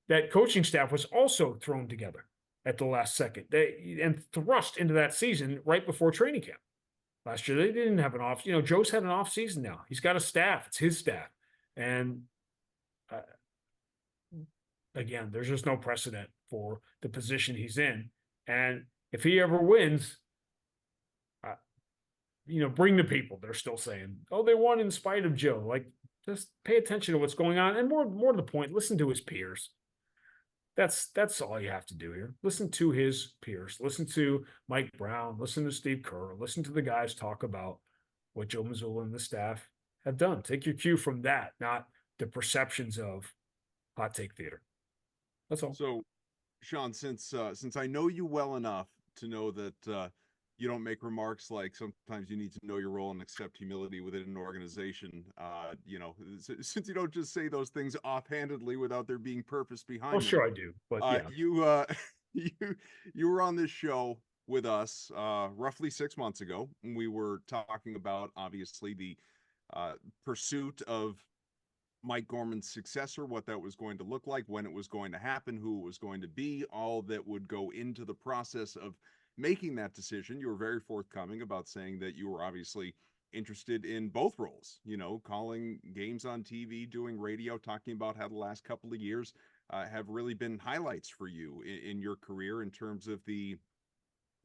That coaching staff was also thrown together at the last second. And thrust into that season right before training camp. Last year, they didn't have an off. Joe's had an off season now. He's got a staff. It's his staff. And again, there's just no precedent for the position he's in. And if he ever wins, bring the people. They're still saying, oh, they won in spite of Joe. Like, just pay attention to what's going on. And more to the point, listen to his peers. That's all you have to do here. Listen to his peers. Listen to Mike Brown. Listen to Steve Kerr. Listen to the guys talk about what Joe Mazzulla and the staff have done. Take your cue from that, not the perceptions of hot take theater. That's all. So, Sean, since I know you well enough to know that you don't make remarks like sometimes you need to know your role and accept humility within an organization. Since you don't just say those things offhandedly without there being purpose behind them. Oh, sure I do. But yeah. You were on this show with us roughly 6 months ago, and we were talking about obviously the pursuit of Mike Gorman's successor, what that was going to look like, when it was going to happen, who it was going to be, all that would go into the process of making that decision. You were very forthcoming about saying that you were obviously interested in both roles, calling games on TV, doing radio, talking about how the last couple of years have really been highlights for you in your career in terms of the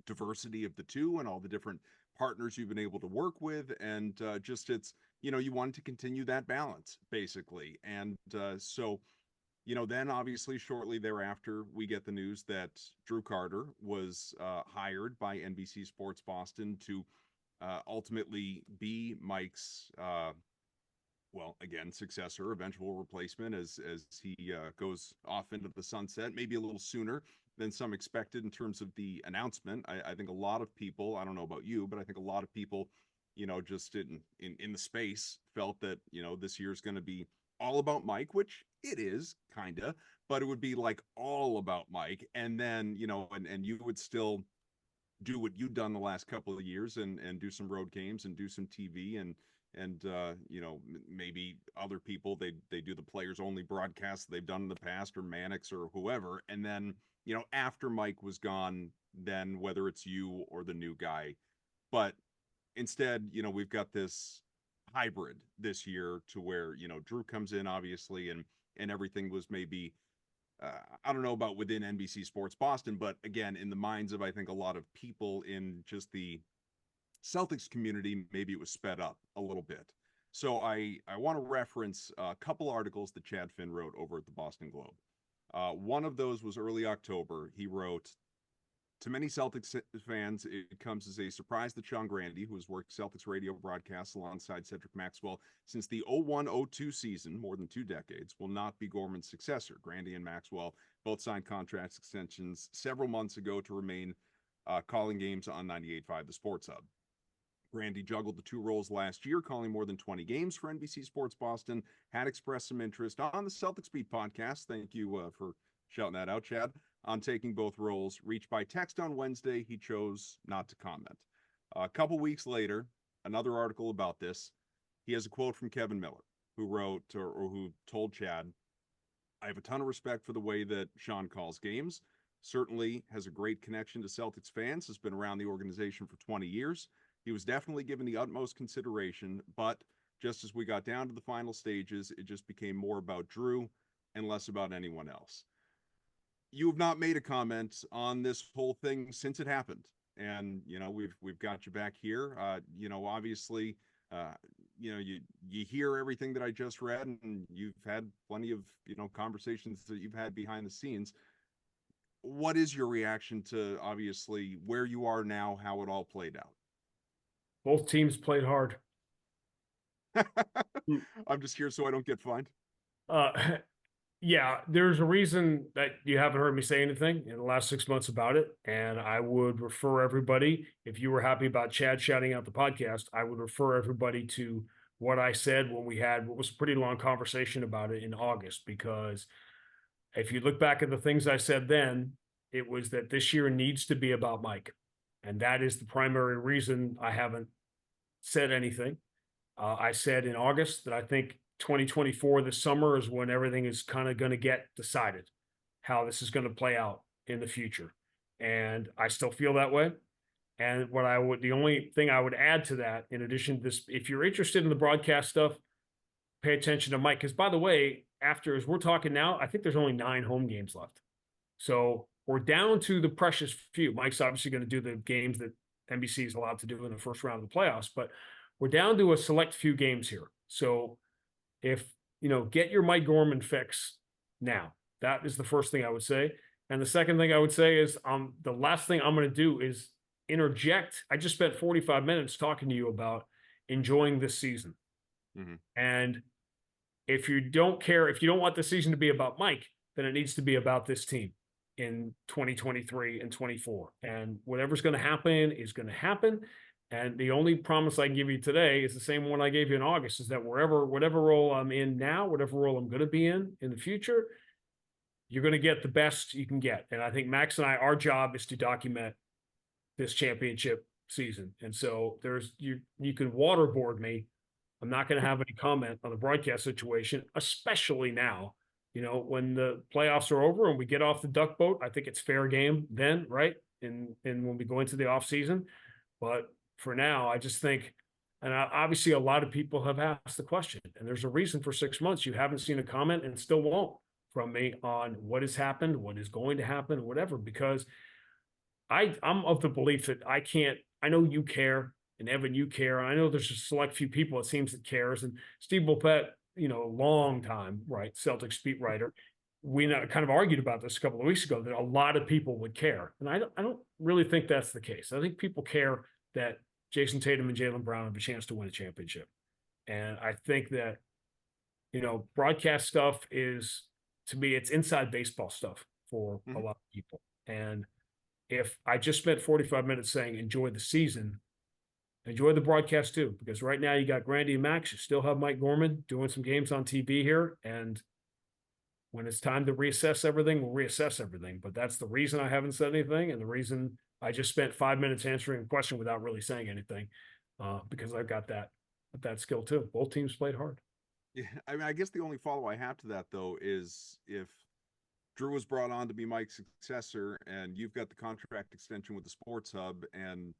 diversity of the two and all the different partners you've been able to work with. And you wanted to continue that balance basically. And so then obviously shortly thereafter, we get the news that Drew Carter was hired by NBC Sports Boston to ultimately be Mike's, successor, eventual replacement as he goes off into the sunset, maybe a little sooner than some expected in terms of the announcement. I think a lot of people, I don't know about you, but I think a lot of people, just in the space felt that, this year's going to be all about Mike, which it is kind of, but it would be like all about Mike. And then, and you would still do what you've done the last couple of years and do some road games and do some TV and maybe other people, they do the players only broadcasts they've done in the past, or Mannix or whoever. And then, after Mike was gone, then whether it's you or the new guy, but instead, we've got this hybrid this year to where, Drew comes in obviously and everything was maybe, I don't know about within NBC Sports Boston, but again, in the minds of, I think, a lot of people in just the Celtics community, maybe it was sped up a little bit. So I want to reference a couple articles that Chad Finn wrote over at the Boston Globe. One of those was early October. He wrote, to many Celtics fans, it comes as a surprise that Sean Grande, who has worked Celtics radio broadcasts alongside Cedric Maxwell since the 01-02 season, more than 2 decades, will not be Gorman's successor. Grande and Maxwell both signed contract extensions several months ago to remain calling games on 98.5 The Sports Hub. Grande juggled the 2 roles last year, calling more than 20 games for NBC Sports Boston, had expressed some interest on the Celtics Beat podcast. Thank you for shouting that out, Chad, on taking both roles. Reached by text on Wednesday, he chose not to comment. A couple weeks later, another article about this. He has a quote from Kevin Miller, who wrote or who told Chad, I have a ton of respect for the way that Sean calls games. Certainly has a great connection to Celtics fans, has been around the organization for 20 years. He was definitely given the utmost consideration, but just as we got down to the final stages, it just became more about Drew and less about anyone else. You have not made a comment on this whole thing since it happened, and we've got you back here. Obviously, you hear everything that I just read, and you've had plenty of conversations that you've had behind the scenes. What is your reaction to obviously where you are now, how it all played out? Both teams played hard. I'm just here so I don't get fined. Yeah, there's a reason that you haven't heard me say anything in the last 6 months about it. And I would refer everybody, if you were happy about Chad shouting out the podcast, I would refer everybody to what I said when we had what was a pretty long conversation about it in August. Because if you look back at the things I said then, it was that this year needs to be about Mike. And that is the primary reason I haven't said anything. I said in August that I think 2024, this summer, is when everything is kind of going to get decided, how this is going to play out in the future. And I still feel that way. And the only thing I would add to that, in addition to this, if you're interested in the broadcast stuff, pay attention to Mike. Because by the way, as we're talking now, I think there's only 9 home games left. So we're down to the precious few. Mike's obviously going to do the games that NBC is allowed to do in the first round of the playoffs, but we're down to a select few games here. So if, get your Mike Gorman fix now. That is the first thing I would say. And the second thing I would say is the last thing I'm going to do is interject. I just spent 45 minutes talking to you about enjoying this season. Mm-hmm. And if you don't want the season to be about Mike, then it needs to be about this team in 2023 and 24. And whatever's going to happen is going to happen. And the only promise I can give you today is the same one I gave you in August, is that whatever role I'm in now, whatever role I'm going to be in the future, you're going to get the best you can get. And I think Max and I, our job is to document this championship season. And so you can waterboard me. I'm not going to have any comment on the broadcast situation, especially now, when the playoffs are over and we get off the duck boat. I think it's fair game then, right? And when we go into the off season, but for now, I just think, and obviously a lot of people have asked the question, and there's a reason for 6 months you haven't seen a comment and still won't from me on what has happened, what is going to happen, whatever, because I'm of the belief that I know you care, and Evan, you care. I know there's a select few people, it seems, that cares. And Steve Bulpett, long time, right, Celtics beat writer. We kind of argued about this a couple of weeks ago, that a lot of people would care. And I don't really think that's the case. I think people care that Jason Tatum and Jaylen Brown have a chance to win a championship. And I think that, broadcast stuff is, to me, it's inside baseball stuff for a lot of people. And if I just spent 45 minutes saying enjoy the season, enjoy the broadcast too, because right now you got Grande and Max, you still have Mike Gorman doing some games on TV here. And when it's time to reassess everything, we'll reassess everything. But that's the reason I haven't said anything, and the reason I just spent 5 minutes answering a question without really saying anything, because I've got that skill too. Both teams played hard. Yeah, I mean, I guess the only follow I have to that, though, is if Drew was brought on to be Mike's successor, and you've got the contract extension with the Sports Hub, and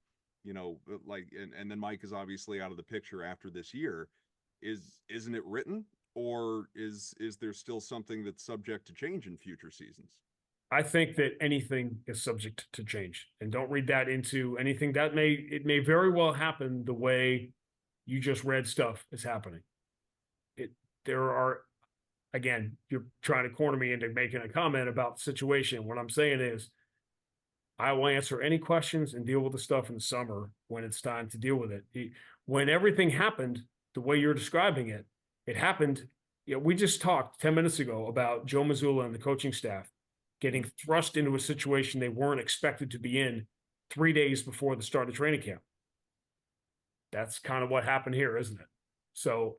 and then Mike is obviously out of the picture after this year, isn't it written, or is there still something that's subject to change in future seasons? I think that anything is subject to change, and don't read that into anything that it may very well happen the way you just read stuff is happening. There are, again, you're trying to corner me into making a comment about the situation. What I'm saying is, I will answer any questions and deal with the stuff in the summer when it's time to deal with it. When everything happened the way you're describing it, it happened. We just talked 10 minutes ago about Joe Mazzulla and the coaching staff getting thrust into a situation they weren't expected to be in 3 days before the start of training camp. That's kind of what happened here, isn't it? So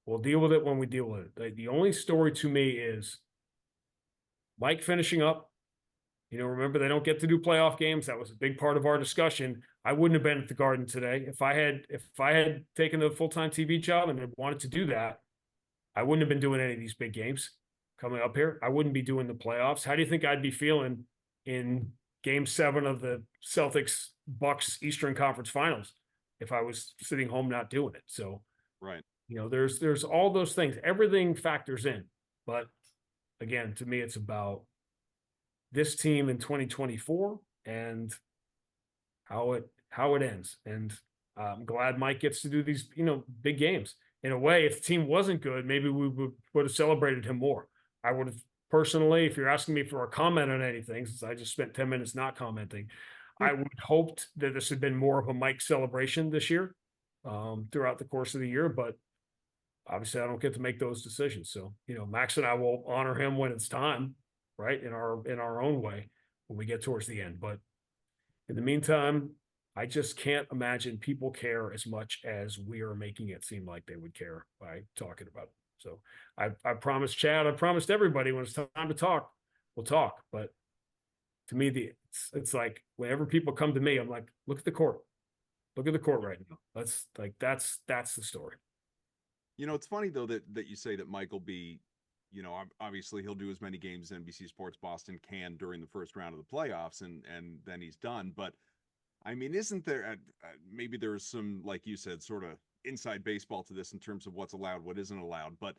we'll deal with it when we deal with it. The only story to me is Mike finishing up. Remember, they don't get to do playoff games. That was a big part of our discussion. I wouldn't have been at the Garden today. If I had taken the full-time TV job and had wanted to do that, I wouldn't have been doing any of these big games coming up here. I wouldn't be doing the playoffs. How do you think I'd be feeling in Game 7 of the Celtics Bucks Eastern Conference Finals if I was sitting home not doing it? So, right. There's all those things. Everything factors in. But again, to me, it's about this team in 2024 and how it ends. And I'm glad Mike gets to do these, big games. In a way, if the team wasn't good, maybe we would have celebrated him more. I would have personally, if you're asking me for a comment on anything, since I just spent 10 minutes not commenting, I would hoped that this had been more of a Mike celebration this year, throughout the course of the year. But obviously I don't get to make those decisions. So, Max and I will honor him when it's time, right? In our own way when we get towards the end. But in the meantime, I just can't imagine people care as much as we are making it seem like they would care by talking about it. So I promised Chad, I promised everybody when it's time to talk, we'll talk. But to me, it's like whenever people come to me, I'm like, look at the court. Look at the court right now. That's the story. It's funny though that you say that Mike will be, obviously he'll do as many games as NBC Sports Boston can during the first round of the playoffs, and then he's done. But I mean, isn't there maybe there's some, like you said, sort of inside baseball to this in terms of what's allowed, what isn't allowed, but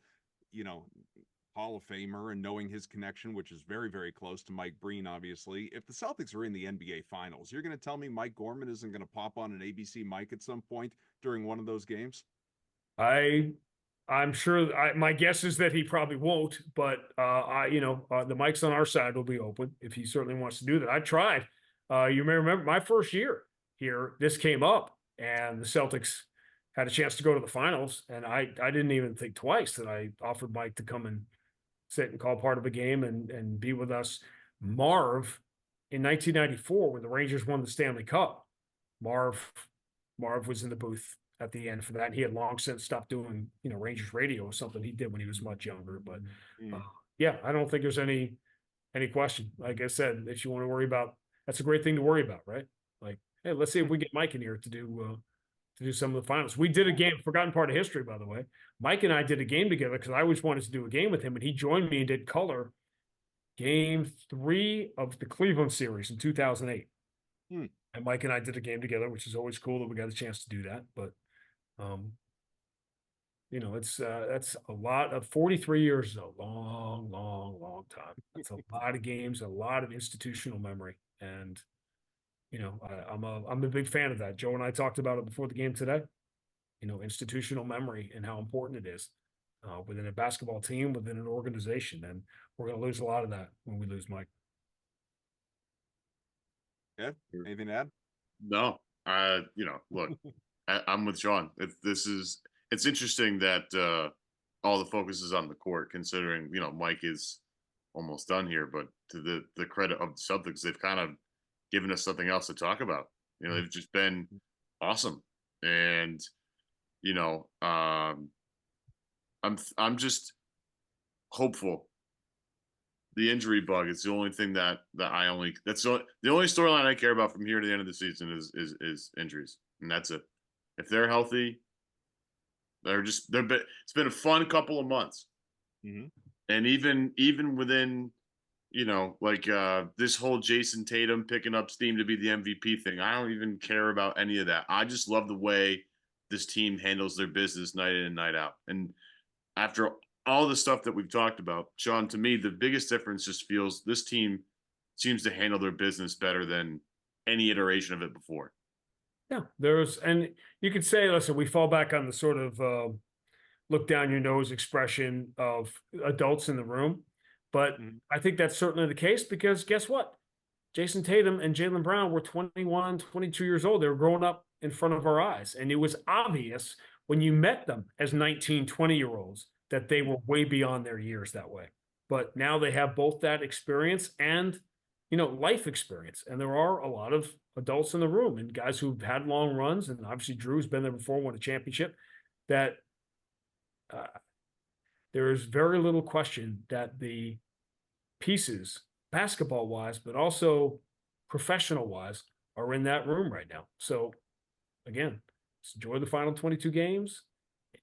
Hall of Famer and knowing his connection, which is very, very close to Mike Breen, obviously. If the Celtics are in the NBA Finals, you're going to tell me Mike Gorman isn't going to pop on an ABC mic at some point during one of those games? I'm sure. My guess is that he probably won't, but the mics on our side will be open if he certainly wants to do that. I tried. You may remember my first year here. This came up, and the Celtics had a chance to go to the finals, and I didn't even think twice that I offered Mike to come and sit and call part of a game and be with us. Marv in 1994 when the Rangers won the Stanley Cup. Marv was in the booth at the end for that. And he had long since stopped doing, Rangers radio or something he did when he was much younger. But yeah, I don't think there's any question. Like I said, if you want to worry about, that's a great thing to worry about, right? Like, hey, let's see if we get Mike in here to do some of the finals. We did a game, forgotten part of history, by the way. Mike and I did a game together because I always wanted to do a game with him, and he joined me and did color Game 3 of the Cleveland series in 2008. And Mike and I did a game together, which is always cool that we got a chance to do that. But that's a lot of 43 years is a long, long, long time. That's a lot of games, a lot of institutional memory. And, I'm a big fan of that. Joe and I talked about it before the game today, institutional memory and how important it is within a basketball team, within an organization. And we're going to lose a lot of that when we lose Mike. Yeah. Anything to add? No, look, I'm with Sean. It's interesting that all the focus is on the court, considering Mike is almost done here. But to the credit of the Celtics, they've kind of given us something else to talk about. They've just been awesome, and I'm just hopeful. The injury bug is the only thing that's the only storyline I care about from here to the end of the season is injuries, and that's it. If they're healthy, it's been a fun couple of months, and even within this whole Jason Tatum picking up steam to be the MVP thing, I don't even care about any of that. I just love the way this team handles their business night in and night out, and after all the stuff that we've talked about, Sean, to me, the biggest difference just feels this team seems to handle their business better than any iteration of it before. Yeah, and you could say, listen, we fall back on the sort of look down your nose expression of adults in the room. But I think that's certainly the case because guess what? Jason Tatum and Jaylen Brown were 21, 22 years old. They were growing up in front of our eyes. And it was obvious when you met them as 19, 20-year-olds that they were way beyond their years that way. But now they have both that experience and, life experience. And there are a lot of adults in the room and guys who've had long runs. And obviously Drew's been there before, won a championship, that there is very little question that the pieces, basketball-wise, but also professional-wise, are in that room right now. So, again, let's enjoy the final 22 games,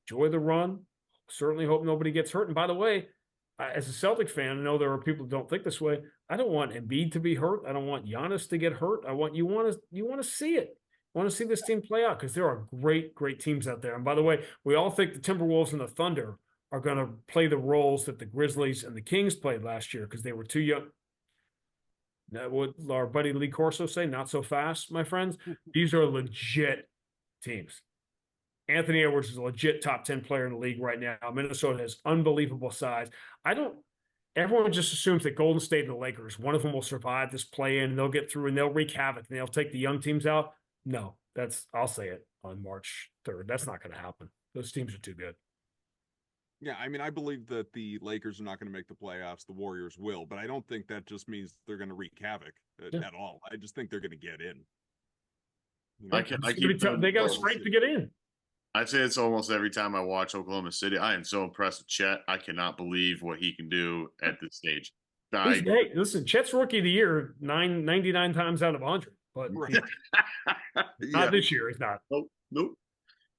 enjoy the run. Certainly hope nobody gets hurt. And by the way, as a Celtic fan, I know there are people who don't think this way. I don't want Embiid to be hurt. I don't want Giannis to get hurt. You want to see it. I want to see this team play out because there are great, great teams out there. And by the way, we all think the Timberwolves and the Thunder are going to play the roles that the Grizzlies and the Kings played last year because they were too young. Now, what our buddy Lee Corso say? Not so fast, my friends. These are legit teams. Anthony Edwards is a legit top 10 player in the league right now. Minnesota has unbelievable size. Everyone just assumes that Golden State and the Lakers, one of them will survive this play-in and they'll get through and they'll wreak havoc and they'll take the young teams out. No, I'll say it on March 3rd. That's not going to happen. Those teams are too good. Yeah, I mean, I believe that the Lakers are not going to make the playoffs. The Warriors will, but I don't think that just means they're going to wreak havoc at all. I just think they're going to get in. They got a strength to get in. I'd say it's almost every time I watch Oklahoma City. I am so impressed with Chet. I cannot believe what he can do at this stage. Hey, listen, Chet's rookie of the year 99 times out of 100, but not this year. He's not. Nope.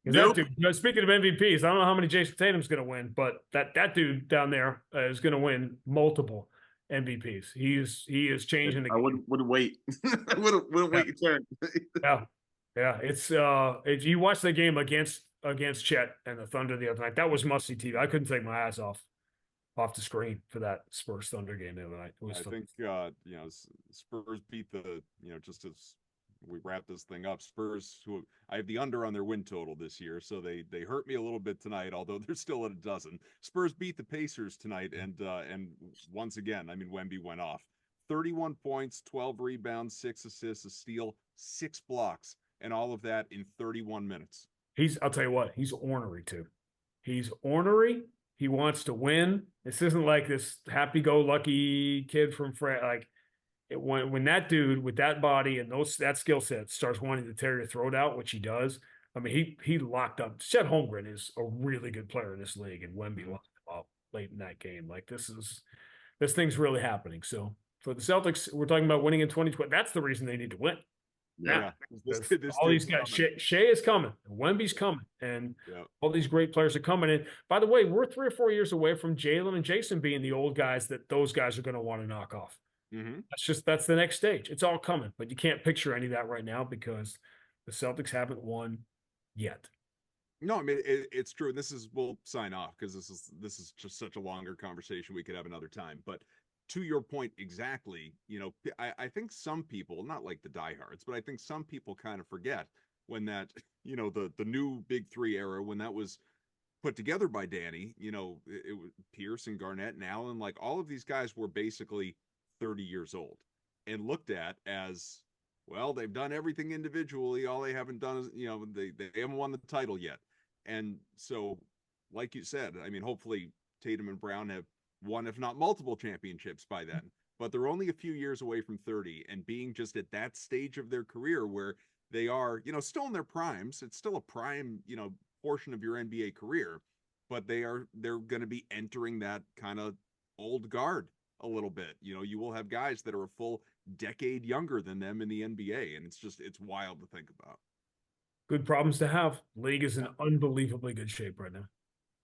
Speaking of MVPs, I don't know how many Jason Tatum's going to win, but that dude down there is going to win multiple MVPs. He is changing the game. I wouldn't wait. I wouldn't wait your turn. Yeah. It's if you watch the game against Chet and the Thunder the other night, that was must-see TV. I couldn't take my eyes off the screen for that Spurs Thunder game the other night. It was think Spurs beat the just as we wrap this thing up, Spurs, who I have the under on their win total this year, so they hurt me a little bit tonight, although they're still at a dozen. Spurs beat the Pacers tonight, and once again, I mean, Wemby went off. 31 points, 12 rebounds, 6 assists, a steal, 6 blocks, and all of that in 31 minutes. I'll tell you what, he's ornery too. He's ornery. He wants to win. This isn't like this happy-go-lucky kid from France. When that dude with that body and that skill set starts wanting to tear your throat out, which he does, I mean, he locked up. Chet Holmgren is a really good player in this league, and Wemby locked him up late in that game. This thing's really happening. So for the Celtics, we're talking about winning in 2020. That's the reason they need to win. Yeah. All these guys, Shea is coming, Wemby's coming, and all these great players are coming in. By the way, we're 3 or 4 years away from Jaylen and Jason being the old guys that those guys are going to want to knock off. That's the next stage. It's all coming, but you can't picture any of that right now because the Celtics haven't won yet. No, I mean it's true. We'll sign off because this is just such a longer conversation. We could have another time, but to your point exactly, I think some people, not like the diehards, but I think some people kind of forget when that, the new Big Three era, when that was put together by Danny, it was Pierce and Garnett and Allen, like all of these guys were basically 30 years old and looked at as, well, they've done everything individually. All they haven't done is, they haven't won the title yet. And so, like you said, I mean, hopefully Tatum and Brown have won, if not multiple championships by then, but they're only a few years away from 30 and being just at that stage of their career where they are, still in their primes. It's still a prime, portion of your NBA career, but they're going to be entering that kind of old guard a little bit. You will have guys that are a full decade younger than them in the NBA, and it's wild to think about. Good problems to have. League is in unbelievably good shape right now.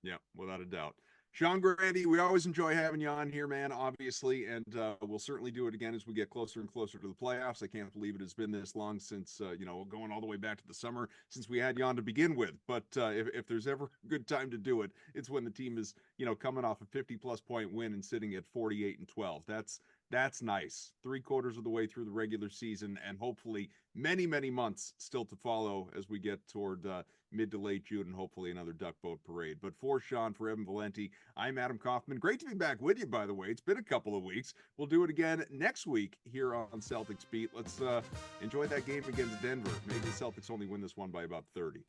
Yeah, without a doubt. Sean Grande, we always enjoy having you on here, man, obviously, and we'll certainly do it again as we get closer and closer to the playoffs. I can't believe it has been this long since, going all the way back to the summer since we had you on to begin with. But if there's ever a good time to do it, it's when the team is, coming off a 50-plus point win and sitting at 48-12. That's nice. 3/4 of the way through the regular season, and hopefully many, many months still to follow as we get toward mid to late June and hopefully another duck boat parade. But for Sean, for Evan Valenti, I'm Adam Kaufman. Great to be back with you, by the way. It's been a couple of weeks. We'll do it again next week here on Celtics Beat. Let's enjoy that game against Denver. Maybe the Celtics only win this one by about 30.